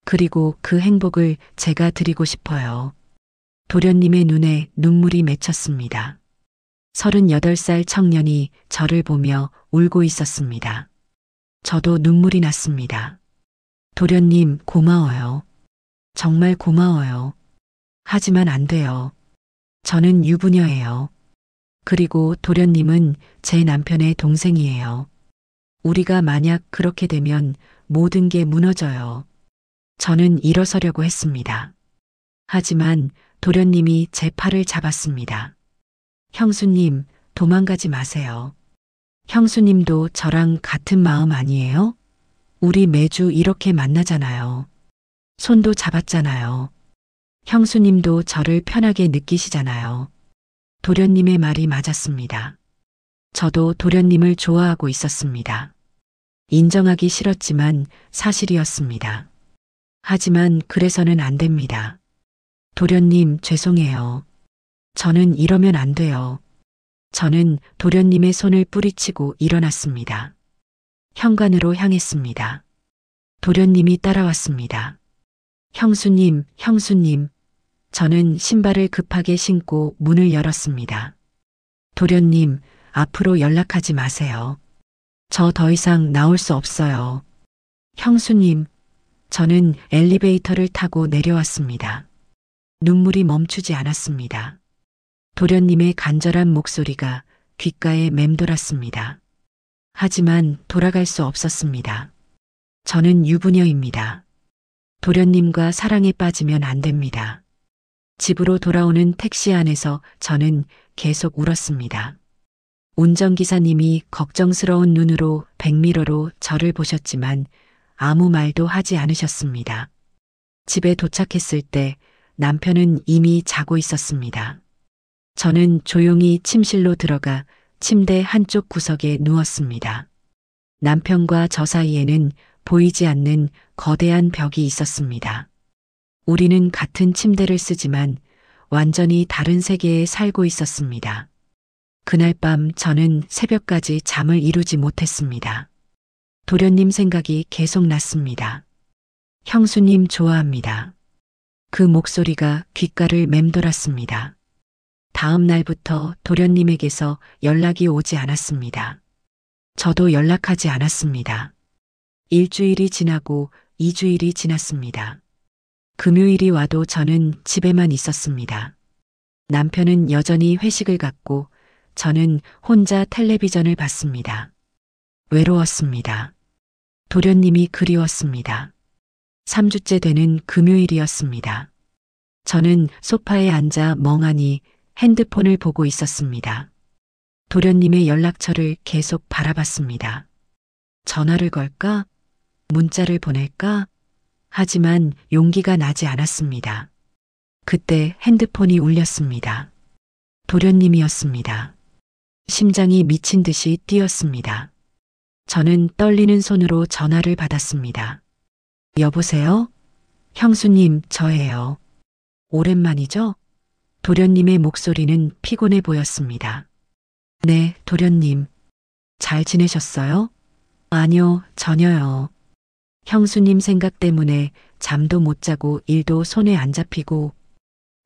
그리고 그 행복을 제가 드리고 싶어요. 도련님의 눈에 눈물이 맺혔습니다. 38살 청년이 저를 보며 울고 있었습니다. 저도 눈물이 났습니다. 도련님, 고마워요. 정말 고마워요. 하지만 안 돼요. 저는 유부녀예요. 그리고 도련님은 제 남편의 동생이에요. 우리가 만약 그렇게 되면 모든 게 무너져요. 저는 일어서려고 했습니다. 하지만 도련님이 제 팔을 잡았습니다. 형수님, 도망가지 마세요. 형수님도 저랑 같은 마음 아니에요? 우리 매주 이렇게 만나잖아요. 손도 잡았잖아요. 형수님도 저를 편하게 느끼시잖아요. 도련님의 말이 맞았습니다. 저도 도련님을 좋아하고 있었습니다. 인정하기 싫었지만 사실이었습니다. 하지만 그래서는 안 됩니다. 도련님, 죄송해요. 저는 이러면 안 돼요. 저는 도련님의 손을 뿌리치고 일어났습니다. 현관으로 향했습니다. 도련님이 따라왔습니다. 형수님, 형수님. 저는 신발을 급하게 신고 문을 열었습니다. 도련님, 앞으로 연락하지 마세요. 저 더 이상 나올 수 없어요. 형수님, 저는 엘리베이터를 타고 내려왔습니다. 눈물이 멈추지 않았습니다. 도련님의 간절한 목소리가 귓가에 맴돌았습니다. 하지만 돌아갈 수 없었습니다. 저는 유부녀입니다. 도련님과 사랑에 빠지면 안 됩니다. 집으로 돌아오는 택시 안에서 저는 계속 울었습니다. 운전기사님이 걱정스러운 눈으로 백미러로 저를 보셨지만 아무 말도 하지 않으셨습니다. 집에 도착했을 때 남편은 이미 자고 있었습니다. 저는 조용히 침실로 들어가 침대 한쪽 구석에 누웠습니다. 남편과 저 사이에는 보이지 않는 거대한 벽이 있었습니다. 우리는 같은 침대를 쓰지만 완전히 다른 세계에 살고 있었습니다. 그날 밤 저는 새벽까지 잠을 이루지 못했습니다. 도련님 생각이 계속 났습니다. 형수님 좋아합니다. 그 목소리가 귓가를 맴돌았습니다. 다음 날부터 도련님에게서 연락이 오지 않았습니다. 저도 연락하지 않았습니다. 일주일이 지나고 2주일이 지났습니다. 금요일이 와도 저는 집에만 있었습니다. 남편은 여전히 회식을 갔고 저는 혼자 텔레비전을 봤습니다. 외로웠습니다. 도련님이 그리웠습니다. 3주째 되는 금요일이었습니다. 저는 소파에 앉아 멍하니 핸드폰을 보고 있었습니다. 도련님의 연락처를 계속 바라봤습니다. 전화를 걸까? 문자를 보낼까? 하지만 용기가 나지 않았습니다. 그때 핸드폰이 울렸습니다. 도련님이었습니다. 심장이 미친 듯이 뛰었습니다. 저는 떨리는 손으로 전화를 받았습니다. 여보세요? 형수님, 저예요. 오랜만이죠? 도련님의 목소리는 피곤해 보였습니다. 네, 도련님. 잘 지내셨어요? 아니요, 전혀요. 형수님 생각 때문에 잠도 못 자고 일도 손에 안 잡히고.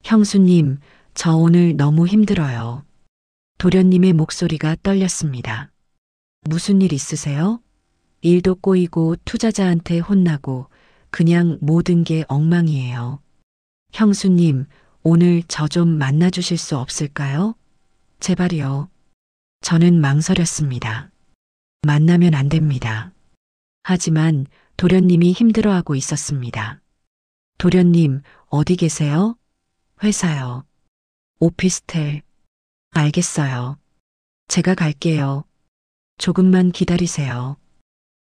형수님, 저 오늘 너무 힘들어요. 도련님의 목소리가 떨렸습니다. 무슨 일 있으세요? 일도 꼬이고 투자자한테 혼나고 그냥 모든 게 엉망이에요. 형수님, 오늘 저 좀 만나주실 수 없을까요? 제발요. 저는 망설였습니다. 만나면 안 됩니다. 하지만 도련님이 힘들어하고 있었습니다. 도련님, 어디 계세요? 회사요. 오피스텔. 알겠어요. 제가 갈게요. 조금만 기다리세요.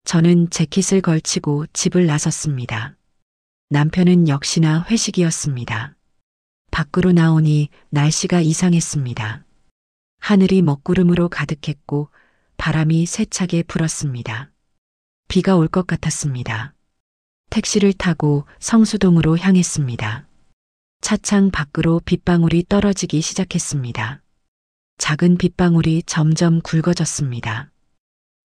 저는 재킷을 걸치고 집을 나섰습니다. 남편은 역시나 회식이었습니다. 밖으로 나오니 날씨가 이상했습니다. 하늘이 먹구름으로 가득했고 바람이 세차게 불었습니다. 비가 올 것 같았습니다. 택시를 타고 성수동으로 향했습니다. 차창 밖으로 빗방울이 떨어지기 시작했습니다. 작은 빗방울이 점점 굵어졌습니다.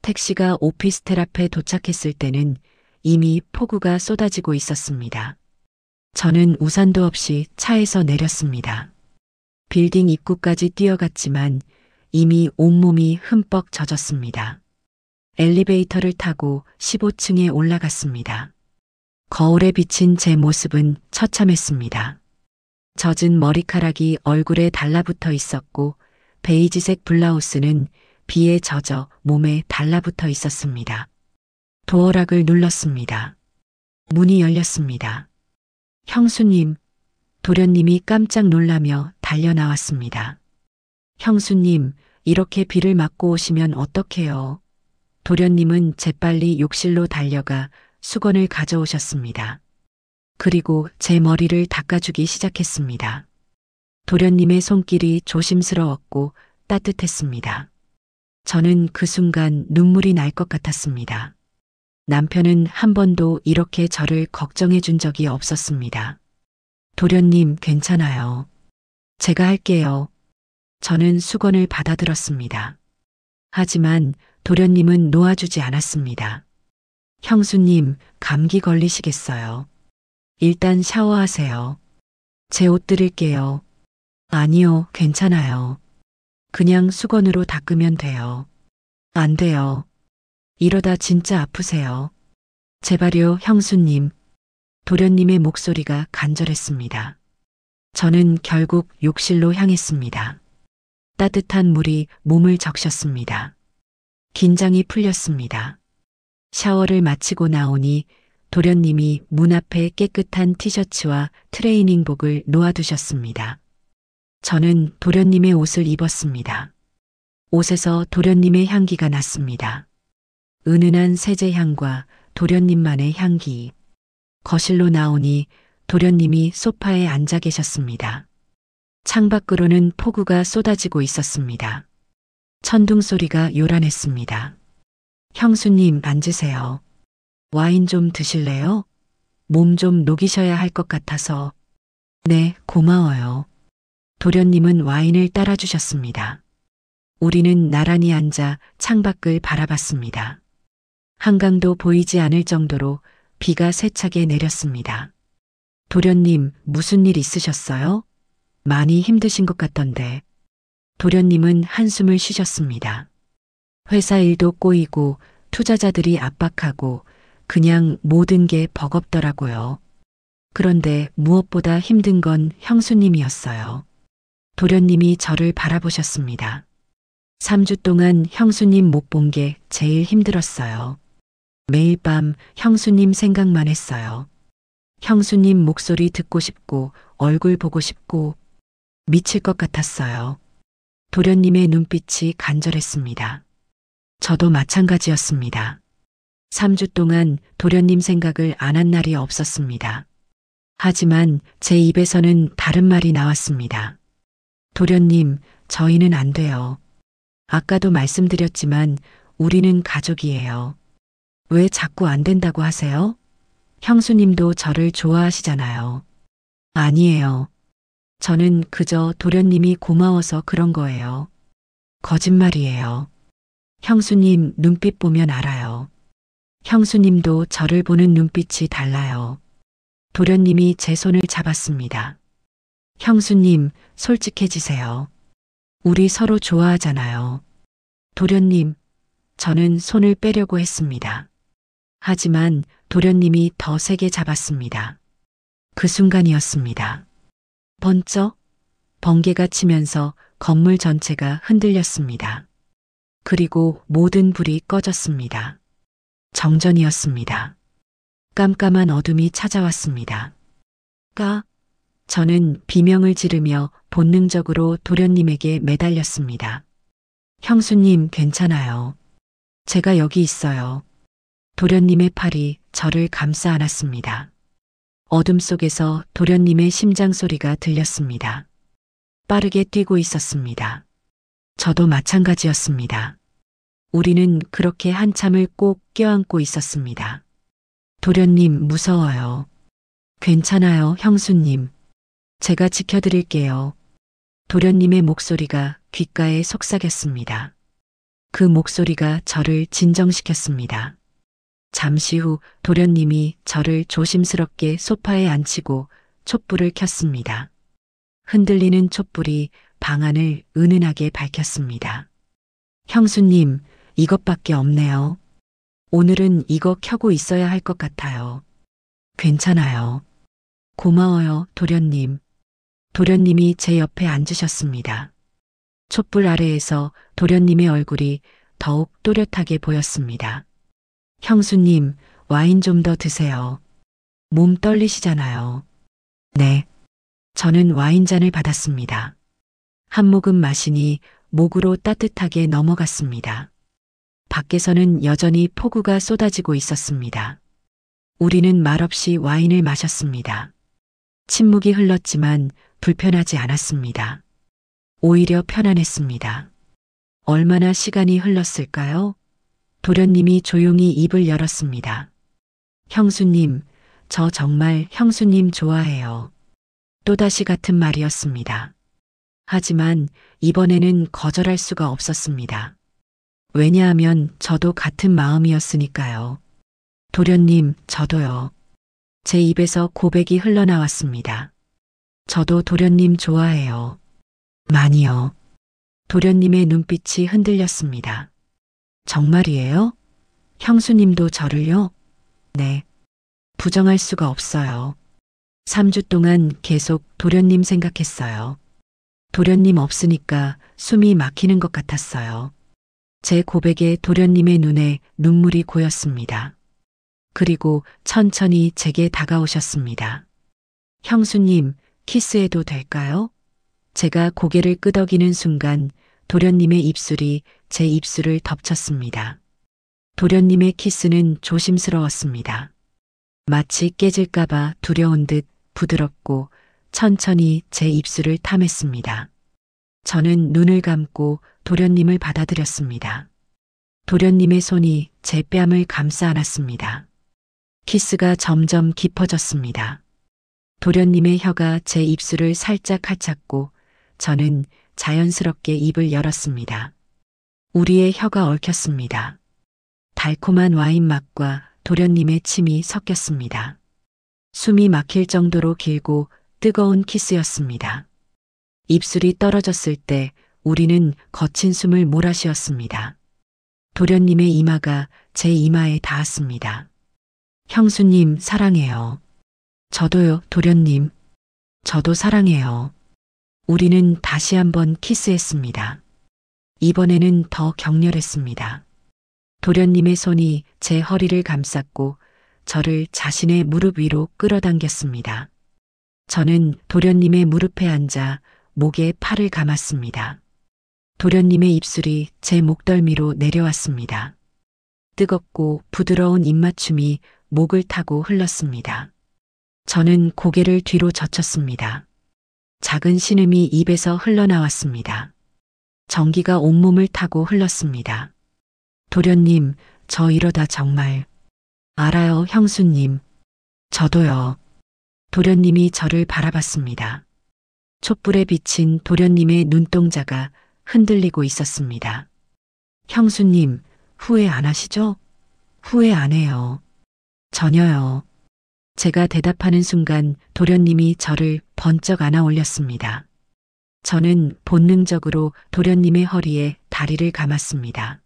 택시가 오피스텔 앞에 도착했을 때는 이미 폭우가 쏟아지고 있었습니다. 저는 우산도 없이 차에서 내렸습니다. 빌딩 입구까지 뛰어갔지만 이미 온몸이 흠뻑 젖었습니다. 엘리베이터를 타고 15층에 올라갔습니다. 거울에 비친 제 모습은 처참했습니다. 젖은 머리카락이 얼굴에 달라붙어 있었고 베이지색 블라우스는 비에 젖어 몸에 달라붙어 있었습니다. 도어락을 눌렀습니다. 문이 열렸습니다. 형수님, 도련님이 깜짝 놀라며 달려 나왔습니다. 형수님, 이렇게 비를 맞고 오시면 어떡해요? 도련님은 재빨리 욕실로 달려가 수건을 가져오셨습니다. 그리고 제 머리를 닦아주기 시작했습니다. 도련님의 손길이 조심스러웠고 따뜻했습니다. 저는 그 순간 눈물이 날 것 같았습니다. 남편은 한 번도 이렇게 저를 걱정해 준 적이 없었습니다. 도련님, 괜찮아요. 제가 할게요. 저는 수건을 받아들었습니다. 하지만 도련님은 놓아주지 않았습니다. 형수님, 감기 걸리시겠어요. 일단 샤워하세요. 제 옷 드릴게요. 아니요, 괜찮아요. 그냥 수건으로 닦으면 돼요. 안 돼요. 이러다 진짜 아프세요. 제발요, 형수님. 도련님의 목소리가 간절했습니다. 저는 결국 욕실로 향했습니다. 따뜻한 물이 몸을 적셨습니다. 긴장이 풀렸습니다. 샤워를 마치고 나오니 도련님이 문 앞에 깨끗한 티셔츠와 트레이닝복을 놓아두셨습니다. 저는 도련님의 옷을 입었습니다. 옷에서 도련님의 향기가 났습니다. 은은한 세제 향과 도련님만의 향기. 거실로 나오니 도련님이 소파에 앉아 계셨습니다. 창밖으로는 폭우가 쏟아지고 있었습니다. 천둥 소리가 요란했습니다. 형수님, 앉으세요. 와인 좀 드실래요? 몸 좀 녹이셔야 할 것 같아서. 네, 고마워요. 도련님은 와인을 따라주셨습니다. 우리는 나란히 앉아 창밖을 바라봤습니다. 한강도 보이지 않을 정도로 비가 세차게 내렸습니다. 도련님, 무슨 일 있으셨어요? 많이 힘드신 것 같던데. 도련님은 한숨을 쉬셨습니다. 회사 일도 꼬이고 투자자들이 압박하고 그냥 모든 게 버겁더라고요. 그런데 무엇보다 힘든 건 형수님이었어요. 도련님이 저를 바라보셨습니다. 3주 동안 형수님 못 본 게 제일 힘들었어요. 매일 밤 형수님 생각만 했어요. 형수님 목소리 듣고 싶고 얼굴 보고 싶고 미칠 것 같았어요. 도련님의 눈빛이 간절했습니다. 저도 마찬가지였습니다. 3주 동안 도련님 생각을 안 한 날이 없었습니다. 하지만 제 입에서는 다른 말이 나왔습니다. 도련님, 저희는 안 돼요. 아까도 말씀드렸지만 우리는 가족이에요. 왜 자꾸 안 된다고 하세요? 형수님도 저를 좋아하시잖아요. 아니에요. 저는 그저 도련님이 고마워서 그런 거예요. 거짓말이에요. 형수님 눈빛 보면 알아요. 형수님도 저를 보는 눈빛이 달라요. 도련님이 제 손을 잡았습니다. 형수님, 솔직해지세요. 우리 서로 좋아하잖아요. 도련님, 저는 손을 빼려고 했습니다. 하지만 도련님이 더 세게 잡았습니다. 그 순간이었습니다. 번쩍 번개가 치면서 건물 전체가 흔들렸습니다. 그리고 모든 불이 꺼졌습니다. 정전이었습니다. 깜깜한 어둠이 찾아왔습니다. 저는 비명을 지르며 본능적으로 도련님에게 매달렸습니다. 형수님, 괜찮아요. 제가 여기 있어요. 도련님의 팔이 저를 감싸 안았습니다. 어둠 속에서 도련님의 심장 소리가 들렸습니다. 빠르게 뛰고 있었습니다. 저도 마찬가지였습니다. 우리는 그렇게 한참을 꼭 껴안고 있었습니다. 도련님, 무서워요. 괜찮아요, 형수님. 제가 지켜드릴게요. 도련님의 목소리가 귓가에 속삭였습니다. 그 목소리가 저를 진정시켰습니다. 잠시 후 도련님이 저를 조심스럽게 소파에 앉히고 촛불을 켰습니다. 흔들리는 촛불이 방 안을 은은하게 밝혔습니다. 형수님, 이것밖에 없네요. 오늘은 이거 켜고 있어야 할 것 같아요. 괜찮아요. 고마워요, 도련님. 도련님이 제 옆에 앉으셨습니다. 촛불 아래에서 도련님의 얼굴이 더욱 또렷하게 보였습니다. 형수님, 와인 좀 더 드세요. 몸 떨리시잖아요. 네. 저는 와인잔을 받았습니다. 한 모금 마시니 목으로 따뜻하게 넘어갔습니다. 밖에서는 여전히 폭우가 쏟아지고 있었습니다. 우리는 말없이 와인을 마셨습니다. 침묵이 흘렀지만 불편하지 않았습니다. 오히려 편안했습니다. 얼마나 시간이 흘렀을까요? 도련님이 조용히 입을 열었습니다. 형수님, 저 정말 형수님 좋아해요. 또다시 같은 말이었습니다. 하지만 이번에는 거절할 수가 없었습니다. 왜냐하면 저도 같은 마음이었으니까요. 도련님, 저도요. 제 입에서 고백이 흘러나왔습니다. 저도 도련님 좋아해요. 많이요. 도련님의 눈빛이 흔들렸습니다. 정말이에요? 형수님도 저를요? 네. 부정할 수가 없어요. 3주 동안 계속 도련님 생각했어요. 도련님 없으니까 숨이 막히는 것 같았어요. 제 고백에 도련님의 눈에 눈물이 고였습니다. 그리고 천천히 제게 다가오셨습니다. 형수님, 키스해도 될까요? 제가 고개를 끄덕이는 순간 도련님의 입술이 제 입술을 덮쳤습니다. 도련님의 키스는 조심스러웠습니다. 마치 깨질까봐 두려운 듯 부드럽고 천천히 제 입술을 탐했습니다. 저는 눈을 감고 도련님을 받아들였습니다. 도련님의 손이 제 뺨을 감싸 안았습니다. 키스가 점점 깊어졌습니다. 도련님의 혀가 제 입술을 살짝 핥았고 저는 자연스럽게 입을 열었습니다. 우리의 혀가 얽혔습니다. 달콤한 와인 맛과 도련님의 침이 섞였습니다. 숨이 막힐 정도로 길고 뜨거운 키스였습니다. 입술이 떨어졌을 때 우리는 거친 숨을 몰아쉬었습니다. 도련님의 이마가 제 이마에 닿았습니다. 형수님, 사랑해요. 저도요, 도련님. 저도 사랑해요. 우리는 다시 한번 키스했습니다. 이번에는 더 격렬했습니다. 도련님의 손이 제 허리를 감쌌고 저를 자신의 무릎 위로 끌어당겼습니다. 저는 도련님의 무릎에 앉아 목에 팔을 감았습니다. 도련님의 입술이 제 목덜미로 내려왔습니다. 뜨겁고 부드러운 입맞춤이 목을 타고 흘렀습니다. 저는 고개를 뒤로 젖혔습니다. 작은 신음이 입에서 흘러나왔습니다. 전기가 온몸을 타고 흘렀습니다. 도련님, 저 이러다 정말. 알아요, 형수님. 저도요. 도련님이 저를 바라봤습니다. 촛불에 비친 도련님의 눈동자가 흔들리고 있었습니다. 형수님, 후회 안 하시죠? 후회 안 해요. 전혀요. 제가 대답하는 순간 도련님이 저를 번쩍 안아 올렸습니다. 저는 본능적으로 도련님의 허리에 다리를 감았습니다.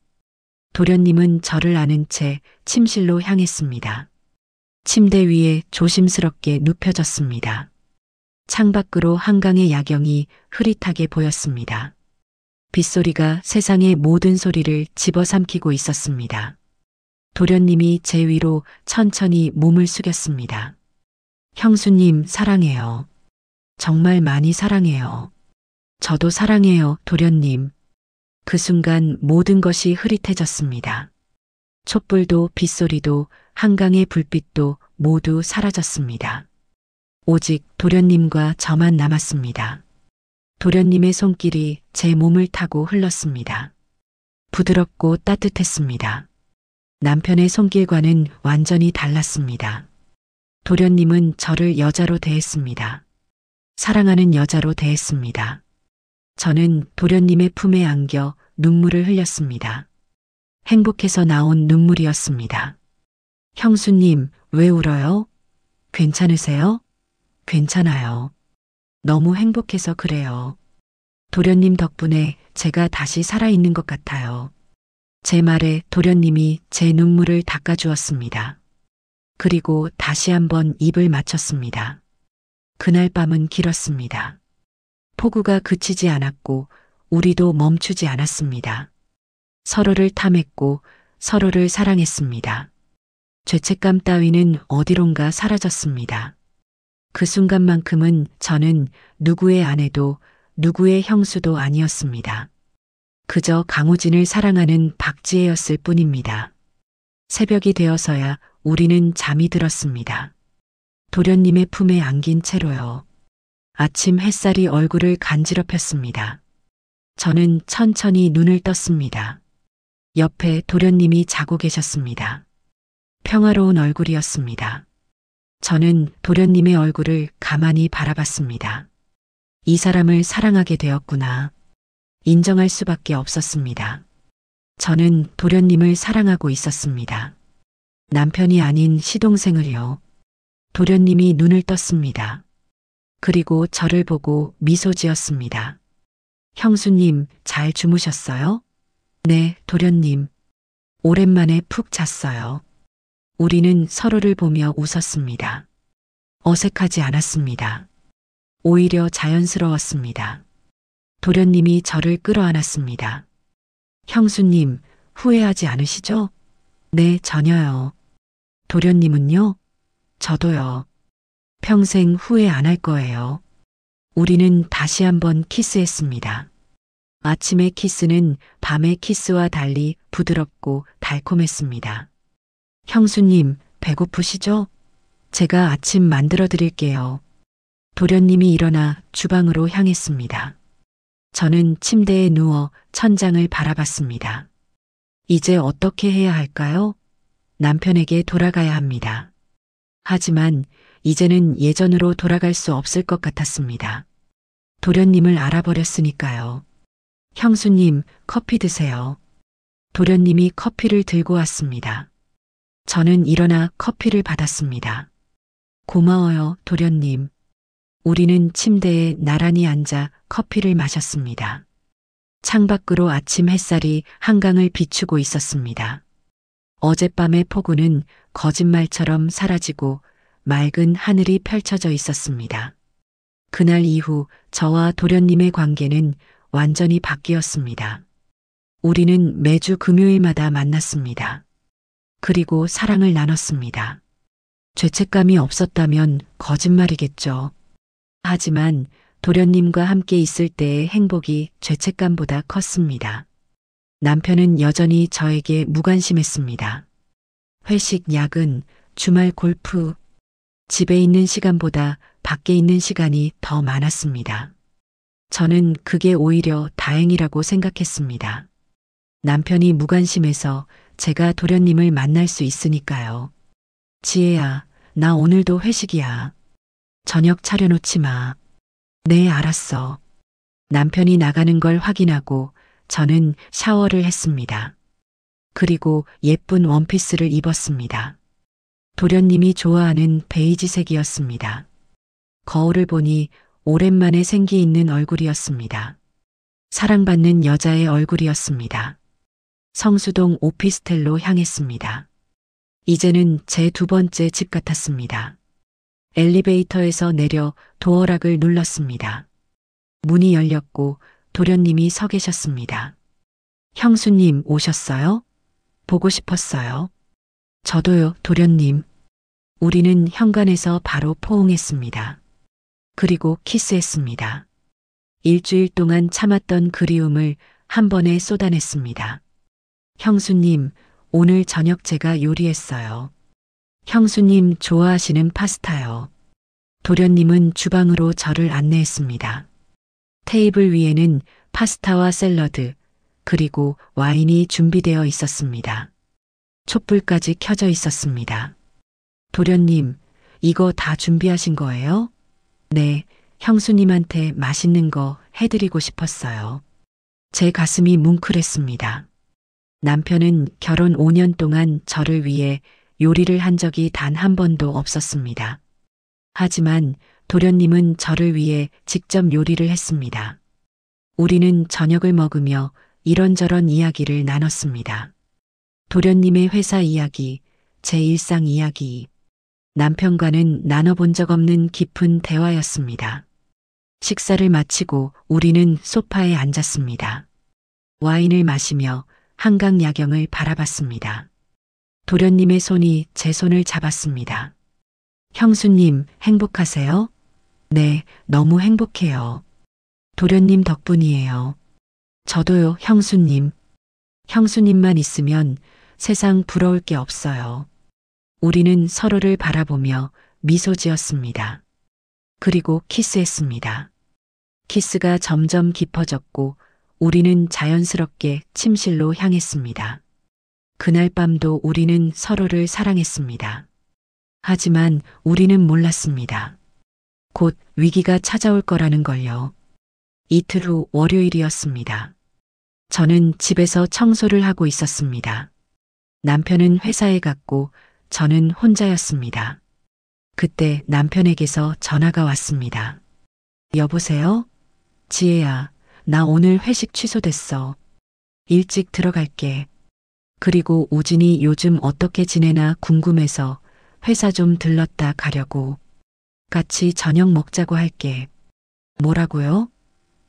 도련님은 저를 안은 채 침실로 향했습니다. 침대 위에 조심스럽게 눕혀졌습니다. 창밖으로 한강의 야경이 흐릿하게 보였습니다. 빗소리가 세상의 모든 소리를 집어삼키고 있었습니다. 도련님이 제 위로 천천히 몸을 숙였습니다. 형수님, 사랑해요. 정말 많이 사랑해요. 저도 사랑해요, 도련님. 그 순간 모든 것이 흐릿해졌습니다. 촛불도 빗소리도 한강의 불빛도 모두 사라졌습니다. 오직 도련님과 저만 남았습니다. 도련님의 손길이 제 몸을 타고 흘렀습니다. 부드럽고 따뜻했습니다. 남편의 손길과는 완전히 달랐습니다. 도련님은 저를 여자로 대했습니다. 사랑하는 여자로 대했습니다. 저는 도련님의 품에 안겨 눈물을 흘렸습니다. 행복해서 나온 눈물이었습니다. 형수님, 왜 울어요? 괜찮으세요? 괜찮아요. 너무 행복해서 그래요. 도련님 덕분에 제가 다시 살아있는 것 같아요. 제 말에 도련님이 제 눈물을 닦아주었습니다. 그리고 다시 한번 입을 맞췄습니다. 그날 밤은 길었습니다. 폭우가 그치지 않았고 우리도 멈추지 않았습니다. 서로를 탐했고 서로를 사랑했습니다. 죄책감 따위는 어디론가 사라졌습니다. 그 순간만큼은 저는 누구의 아내도 누구의 형수도 아니었습니다. 그저 강우진을 사랑하는 박지혜였을 뿐입니다. 새벽이 되어서야 우리는 잠이 들었습니다. 도련님의 품에 안긴 채로요. 아침 햇살이 얼굴을 간지럽혔습니다. 저는 천천히 눈을 떴습니다. 옆에 도련님이 자고 계셨습니다. 평화로운 얼굴이었습니다. 저는 도련님의 얼굴을 가만히 바라봤습니다. 이 사람을 사랑하게 되었구나. 인정할 수밖에 없었습니다. 저는 도련님을 사랑하고 있었습니다. 남편이 아닌 시동생을요. 도련님이 눈을 떴습니다. 그리고 저를 보고 미소 지었습니다. 형수님, 잘 주무셨어요? 네, 도련님. 오랜만에 푹 잤어요. 우리는 서로를 보며 웃었습니다. 어색하지 않았습니다. 오히려 자연스러웠습니다. 도련님이 저를 끌어안았습니다. 형수님, 후회하지 않으시죠? 네, 전혀요. 도련님은요? 저도요. 평생 후회 안 할 거예요. 우리는 다시 한번 키스했습니다. 아침의 키스는 밤의 키스와 달리 부드럽고 달콤했습니다. 형수님, 배고프시죠? 제가 아침 만들어 드릴게요. 도련님이 일어나 주방으로 향했습니다. 저는 침대에 누워 천장을 바라봤습니다. 이제 어떻게 해야 할까요? 남편에게 돌아가야 합니다. 하지만 이제는 예전으로 돌아갈 수 없을 것 같았습니다. 도련님을 알아버렸으니까요. 형수님, 커피 드세요. 도련님이 커피를 들고 왔습니다. 저는 일어나 커피를 받았습니다. 고마워요, 도련님. 우리는 침대에 나란히 앉아 커피를 마셨습니다. 창밖으로 아침 햇살이 한강을 비추고 있었습니다. 어젯밤의 폭우는 거짓말처럼 사라지고 맑은 하늘이 펼쳐져 있었습니다. 그날 이후 저와 도련님의 관계는 완전히 바뀌었습니다. 우리는 매주 금요일마다 만났습니다. 그리고 사랑을 나눴습니다. 죄책감이 없었다면 거짓말이겠죠. 하지만 도련님과 함께 있을 때의 행복이 죄책감보다 컸습니다. 남편은 여전히 저에게 무관심했습니다. 회식, 야근, 주말 골프, 집에 있는 시간보다 밖에 있는 시간이 더 많았습니다. 저는 그게 오히려 다행이라고 생각했습니다. 남편이 무관심해서 제가 도련님을 만날 수 있으니까요. 지혜야, 나 오늘도 회식이야. 저녁 차려놓지 마. 네, 알았어. 남편이 나가는 걸 확인하고 저는 샤워를 했습니다. 그리고 예쁜 원피스를 입었습니다. 도련님이 좋아하는 베이지색이었습니다. 거울을 보니 오랜만에 생기 있는 얼굴이었습니다. 사랑받는 여자의 얼굴이었습니다. 성수동 오피스텔로 향했습니다. 이제는 제 두 번째 집 같았습니다. 엘리베이터에서 내려 도어락을 눌렀습니다. 문이 열렸고 도련님이 서 계셨습니다. 형수님 오셨어요? 보고 싶었어요. 저도요, 도련님. 우리는 현관에서 바로 포옹했습니다. 그리고 키스했습니다. 일주일 동안 참았던 그리움을 한 번에 쏟아냈습니다. 형수님, 오늘 저녁 제가 요리했어요. 형수님 좋아하시는 파스타요. 도련님은 주방으로 저를 안내했습니다. 테이블 위에는 파스타와 샐러드, 그리고 와인이 준비되어 있었습니다. 촛불까지 켜져 있었습니다. 도련님, 이거 다 준비하신 거예요? 네, 형수님한테 맛있는 거 해드리고 싶었어요. 제 가슴이 뭉클했습니다. 남편은 결혼 5년 동안 저를 위해 요리를 한 적이 단 한 번도 없었습니다. 하지만 도련님은 저를 위해 직접 요리를 했습니다. 우리는 저녁을 먹으며 이런저런 이야기를 나눴습니다. 도련님의 회사 이야기, 제 일상 이야기, 남편과는 나눠본 적 없는 깊은 대화였습니다. 식사를 마치고 우리는 소파에 앉았습니다. 와인을 마시며 한강 야경을 바라봤습니다. 도련님의 손이 제 손을 잡았습니다. 형수님, 행복하세요? 네, 너무 행복해요. 도련님 덕분이에요. 저도요, 형수님. 형수님만 있으면 세상 부러울 게 없어요. 우리는 서로를 바라보며 미소 지었습니다. 그리고 키스했습니다. 키스가 점점 깊어졌고 우리는 자연스럽게 침실로 향했습니다. 그날 밤도 우리는 서로를 사랑했습니다. 하지만 우리는 몰랐습니다. 곧 위기가 찾아올 거라는 걸요. 이틀 후 월요일이었습니다. 저는 집에서 청소를 하고 있었습니다. 남편은 회사에 갔고 저는 혼자였습니다. 그때 남편에게서 전화가 왔습니다. 여보세요? 지혜야, 나 오늘 회식 취소됐어. 일찍 들어갈게. 그리고 우진이 요즘 어떻게 지내나 궁금해서 회사 좀 들렀다 가려고. 같이 저녁 먹자고 할게. 뭐라고요?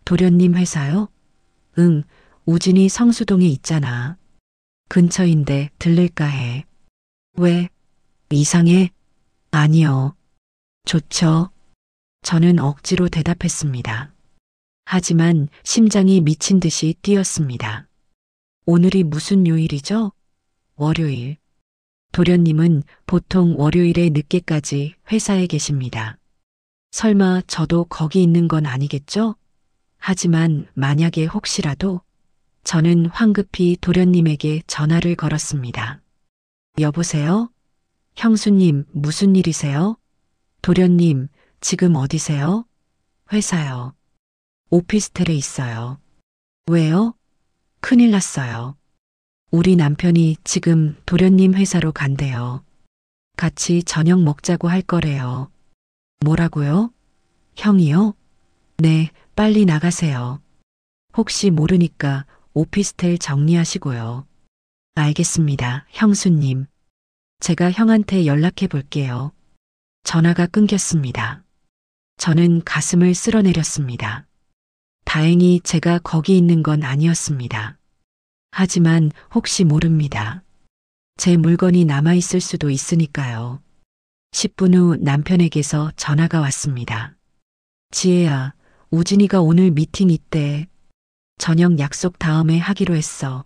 도련님 회사요? 응, 우진이 성수동에 있잖아. 근처인데 들를까 해. 왜? 이상해? 아니요. 좋죠. 저는 억지로 대답했습니다. 하지만 심장이 미친 듯이 뛰었습니다. 오늘이 무슨 요일이죠? 월요일. 도련님은 보통 월요일에 늦게까지 회사에 계십니다. 설마 저도 거기 있는 건 아니겠죠? 하지만 만약에 혹시라도 저는 황급히 도련님에게 전화를 걸었습니다. 여보세요? 형수님, 무슨 일이세요? 도련님, 지금 어디세요? 회사요. 오피스텔에 있어요. 왜요? 큰일 났어요. 우리 남편이 지금 도련님 회사로 간대요. 같이 저녁 먹자고 할 거래요. 뭐라고요? 형이요? 네, 빨리 나가세요. 혹시 모르니까 오피스텔 정리하시고요. 알겠습니다, 형수님. 제가 형한테 연락해 볼게요. 전화가 끊겼습니다. 저는 가슴을 쓸어내렸습니다. 다행히 제가 거기 있는 건 아니었습니다. 하지만 혹시 모릅니다. 제 물건이 남아있을 수도 있으니까요. 10분 후 남편에게서 전화가 왔습니다. 지혜야, 우진이가 오늘 미팅 있대. 저녁 약속 다음에 하기로 했어.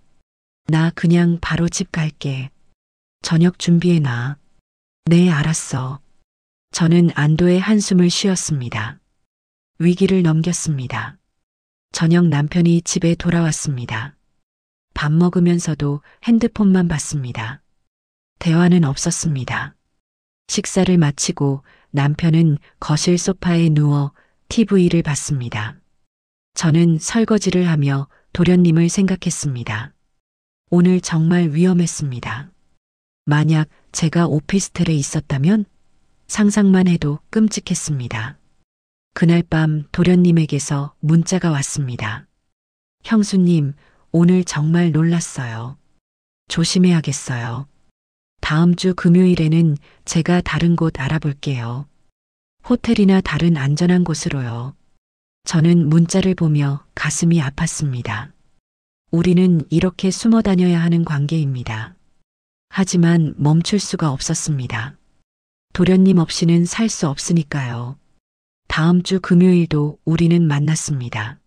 나 그냥 바로 집 갈게. 저녁 준비해놔. 네, 알았어. 저는 안도의 한숨을 쉬었습니다. 위기를 넘겼습니다. 저녁 남편이 집에 돌아왔습니다. 밥 먹으면서도 핸드폰만 봤습니다. 대화는 없었습니다. 식사를 마치고 남편은 거실 소파에 누워 TV를 봤습니다. 저는 설거지를 하며 도련님을 생각했습니다. 오늘 정말 위험했습니다. 만약 제가 오피스텔에 있었다면 상상만 해도 끔찍했습니다. 그날 밤 도련님에게서 문자가 왔습니다. 형수님, 오늘 정말 놀랐어요. 조심해야겠어요. 다음 주 금요일에는 제가 다른 곳 알아볼게요. 호텔이나 다른 안전한 곳으로요. 저는 문자를 보며 가슴이 아팠습니다. 우리는 이렇게 숨어 다녀야 하는 관계입니다. 하지만 멈출 수가 없었습니다. 도련님 없이는 살 수 없으니까요. 다음 주 금요일도 우리는 만났습니다.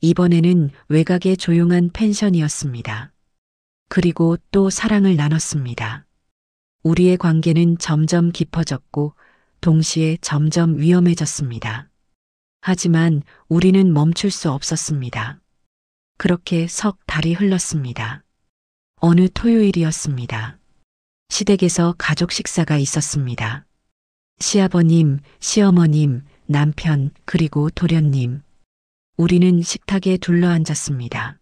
이번에는 외곽의 조용한 펜션이었습니다. 그리고 또 사랑을 나눴습니다. 우리의 관계는 점점 깊어졌고 동시에 점점 위험해졌습니다. 하지만 우리는 멈출 수 없었습니다. 그렇게 석 달이 흘렀습니다. 어느 토요일이었습니다. 시댁에서 가족 식사가 있었습니다. 시아버님, 시어머님, 남편, 그리고 도련님. 우리는 식탁에 둘러앉았습니다.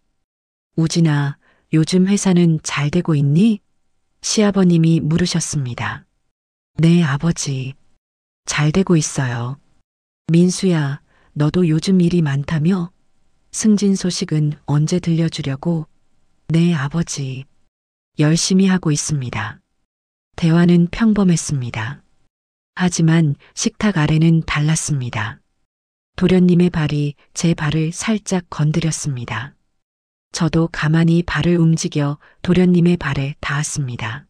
우진아, 요즘 회사는 잘 되고 있니? 시아버님이 물으셨습니다. 네, 아버지. 잘 되고 있어요. 민수야, 너도 요즘 일이 많다며? 승진 소식은 언제 들려주려고? 네, 아버지. 열심히 하고 있습니다. 대화는 평범했습니다. 하지만 식탁 아래는 달랐습니다. 도련님의 발이 제 발을 살짝 건드렸습니다. 저도 가만히 발을 움직여 도련님의 발에 닿았습니다.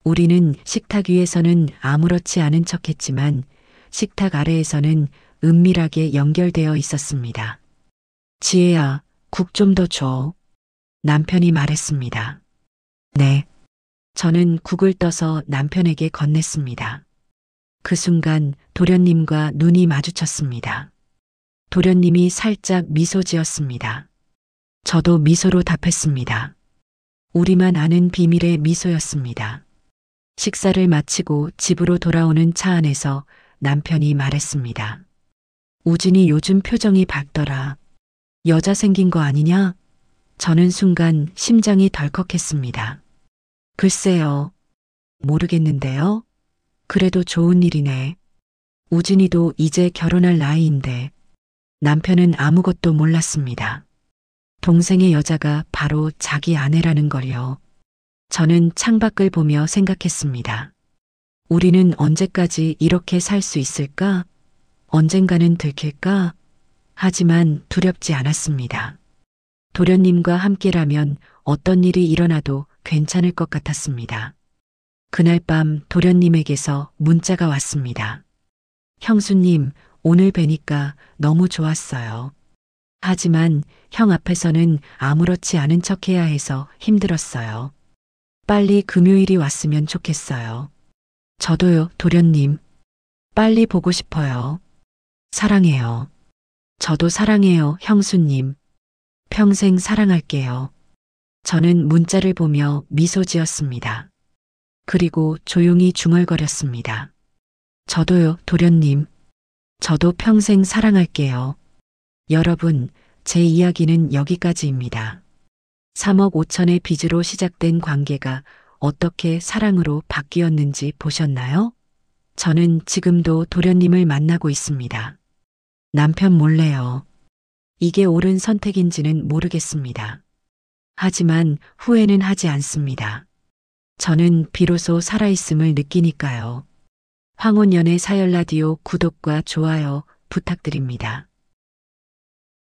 우리는 식탁 위에서는 아무렇지 않은 척했지만 식탁 아래에서는 은밀하게 연결되어 있었습니다. 지혜야, 국 좀 더 줘. 남편이 말했습니다. 네. 저는 국을 떠서 남편에게 건넸습니다. 그 순간 도련님과 눈이 마주쳤습니다. 도련님이 살짝 미소 지었습니다. 저도 미소로 답했습니다. 우리만 아는 비밀의 미소였습니다. 식사를 마치고 집으로 돌아오는 차 안에서 남편이 말했습니다. 우진이 요즘 표정이 밝더라. 여자 생긴 거 아니냐? 저는 순간 심장이 덜컥했습니다. 글쎄요. 모르겠는데요. 그래도 좋은 일이네. 우진이도 이제 결혼할 나이인데. 남편은 아무것도 몰랐습니다. 동생의 여자가 바로 자기 아내라는 걸요. 저는 창밖을 보며 생각했습니다. 우리는 언제까지 이렇게 살 수 있을까? 언젠가는 들킬까? 하지만 두렵지 않았습니다. 도련님과 함께라면 어떤 일이 일어나도 괜찮을 것 같았습니다. 그날 밤 도련님에게서 문자가 왔습니다. 형수님, 오늘 뵈니까 너무 좋았어요. 하지만 형 앞에서는 아무렇지 않은 척 해야 해서 힘들었어요. 빨리 금요일이 왔으면 좋겠어요. 저도요, 도련님. 빨리 보고 싶어요. 사랑해요. 저도 사랑해요, 형수님. 평생 사랑할게요. 저는 문자를 보며 미소 지었습니다. 그리고 조용히 중얼거렸습니다. 저도요, 도련님. 저도 평생 사랑할게요. 여러분, 제 이야기는 여기까지입니다. 3억 5천의 빚으로 시작된 관계가 어떻게 사랑으로 바뀌었는지 보셨나요? 저는 지금도 도련님을 만나고 있습니다. 남편 몰래요. 이게 옳은 선택인지는 모르겠습니다. 하지만 후회는 하지 않습니다. 저는 비로소 살아있음을 느끼니까요. 황혼연의 사열라디오 구독과 좋아요 부탁드립니다.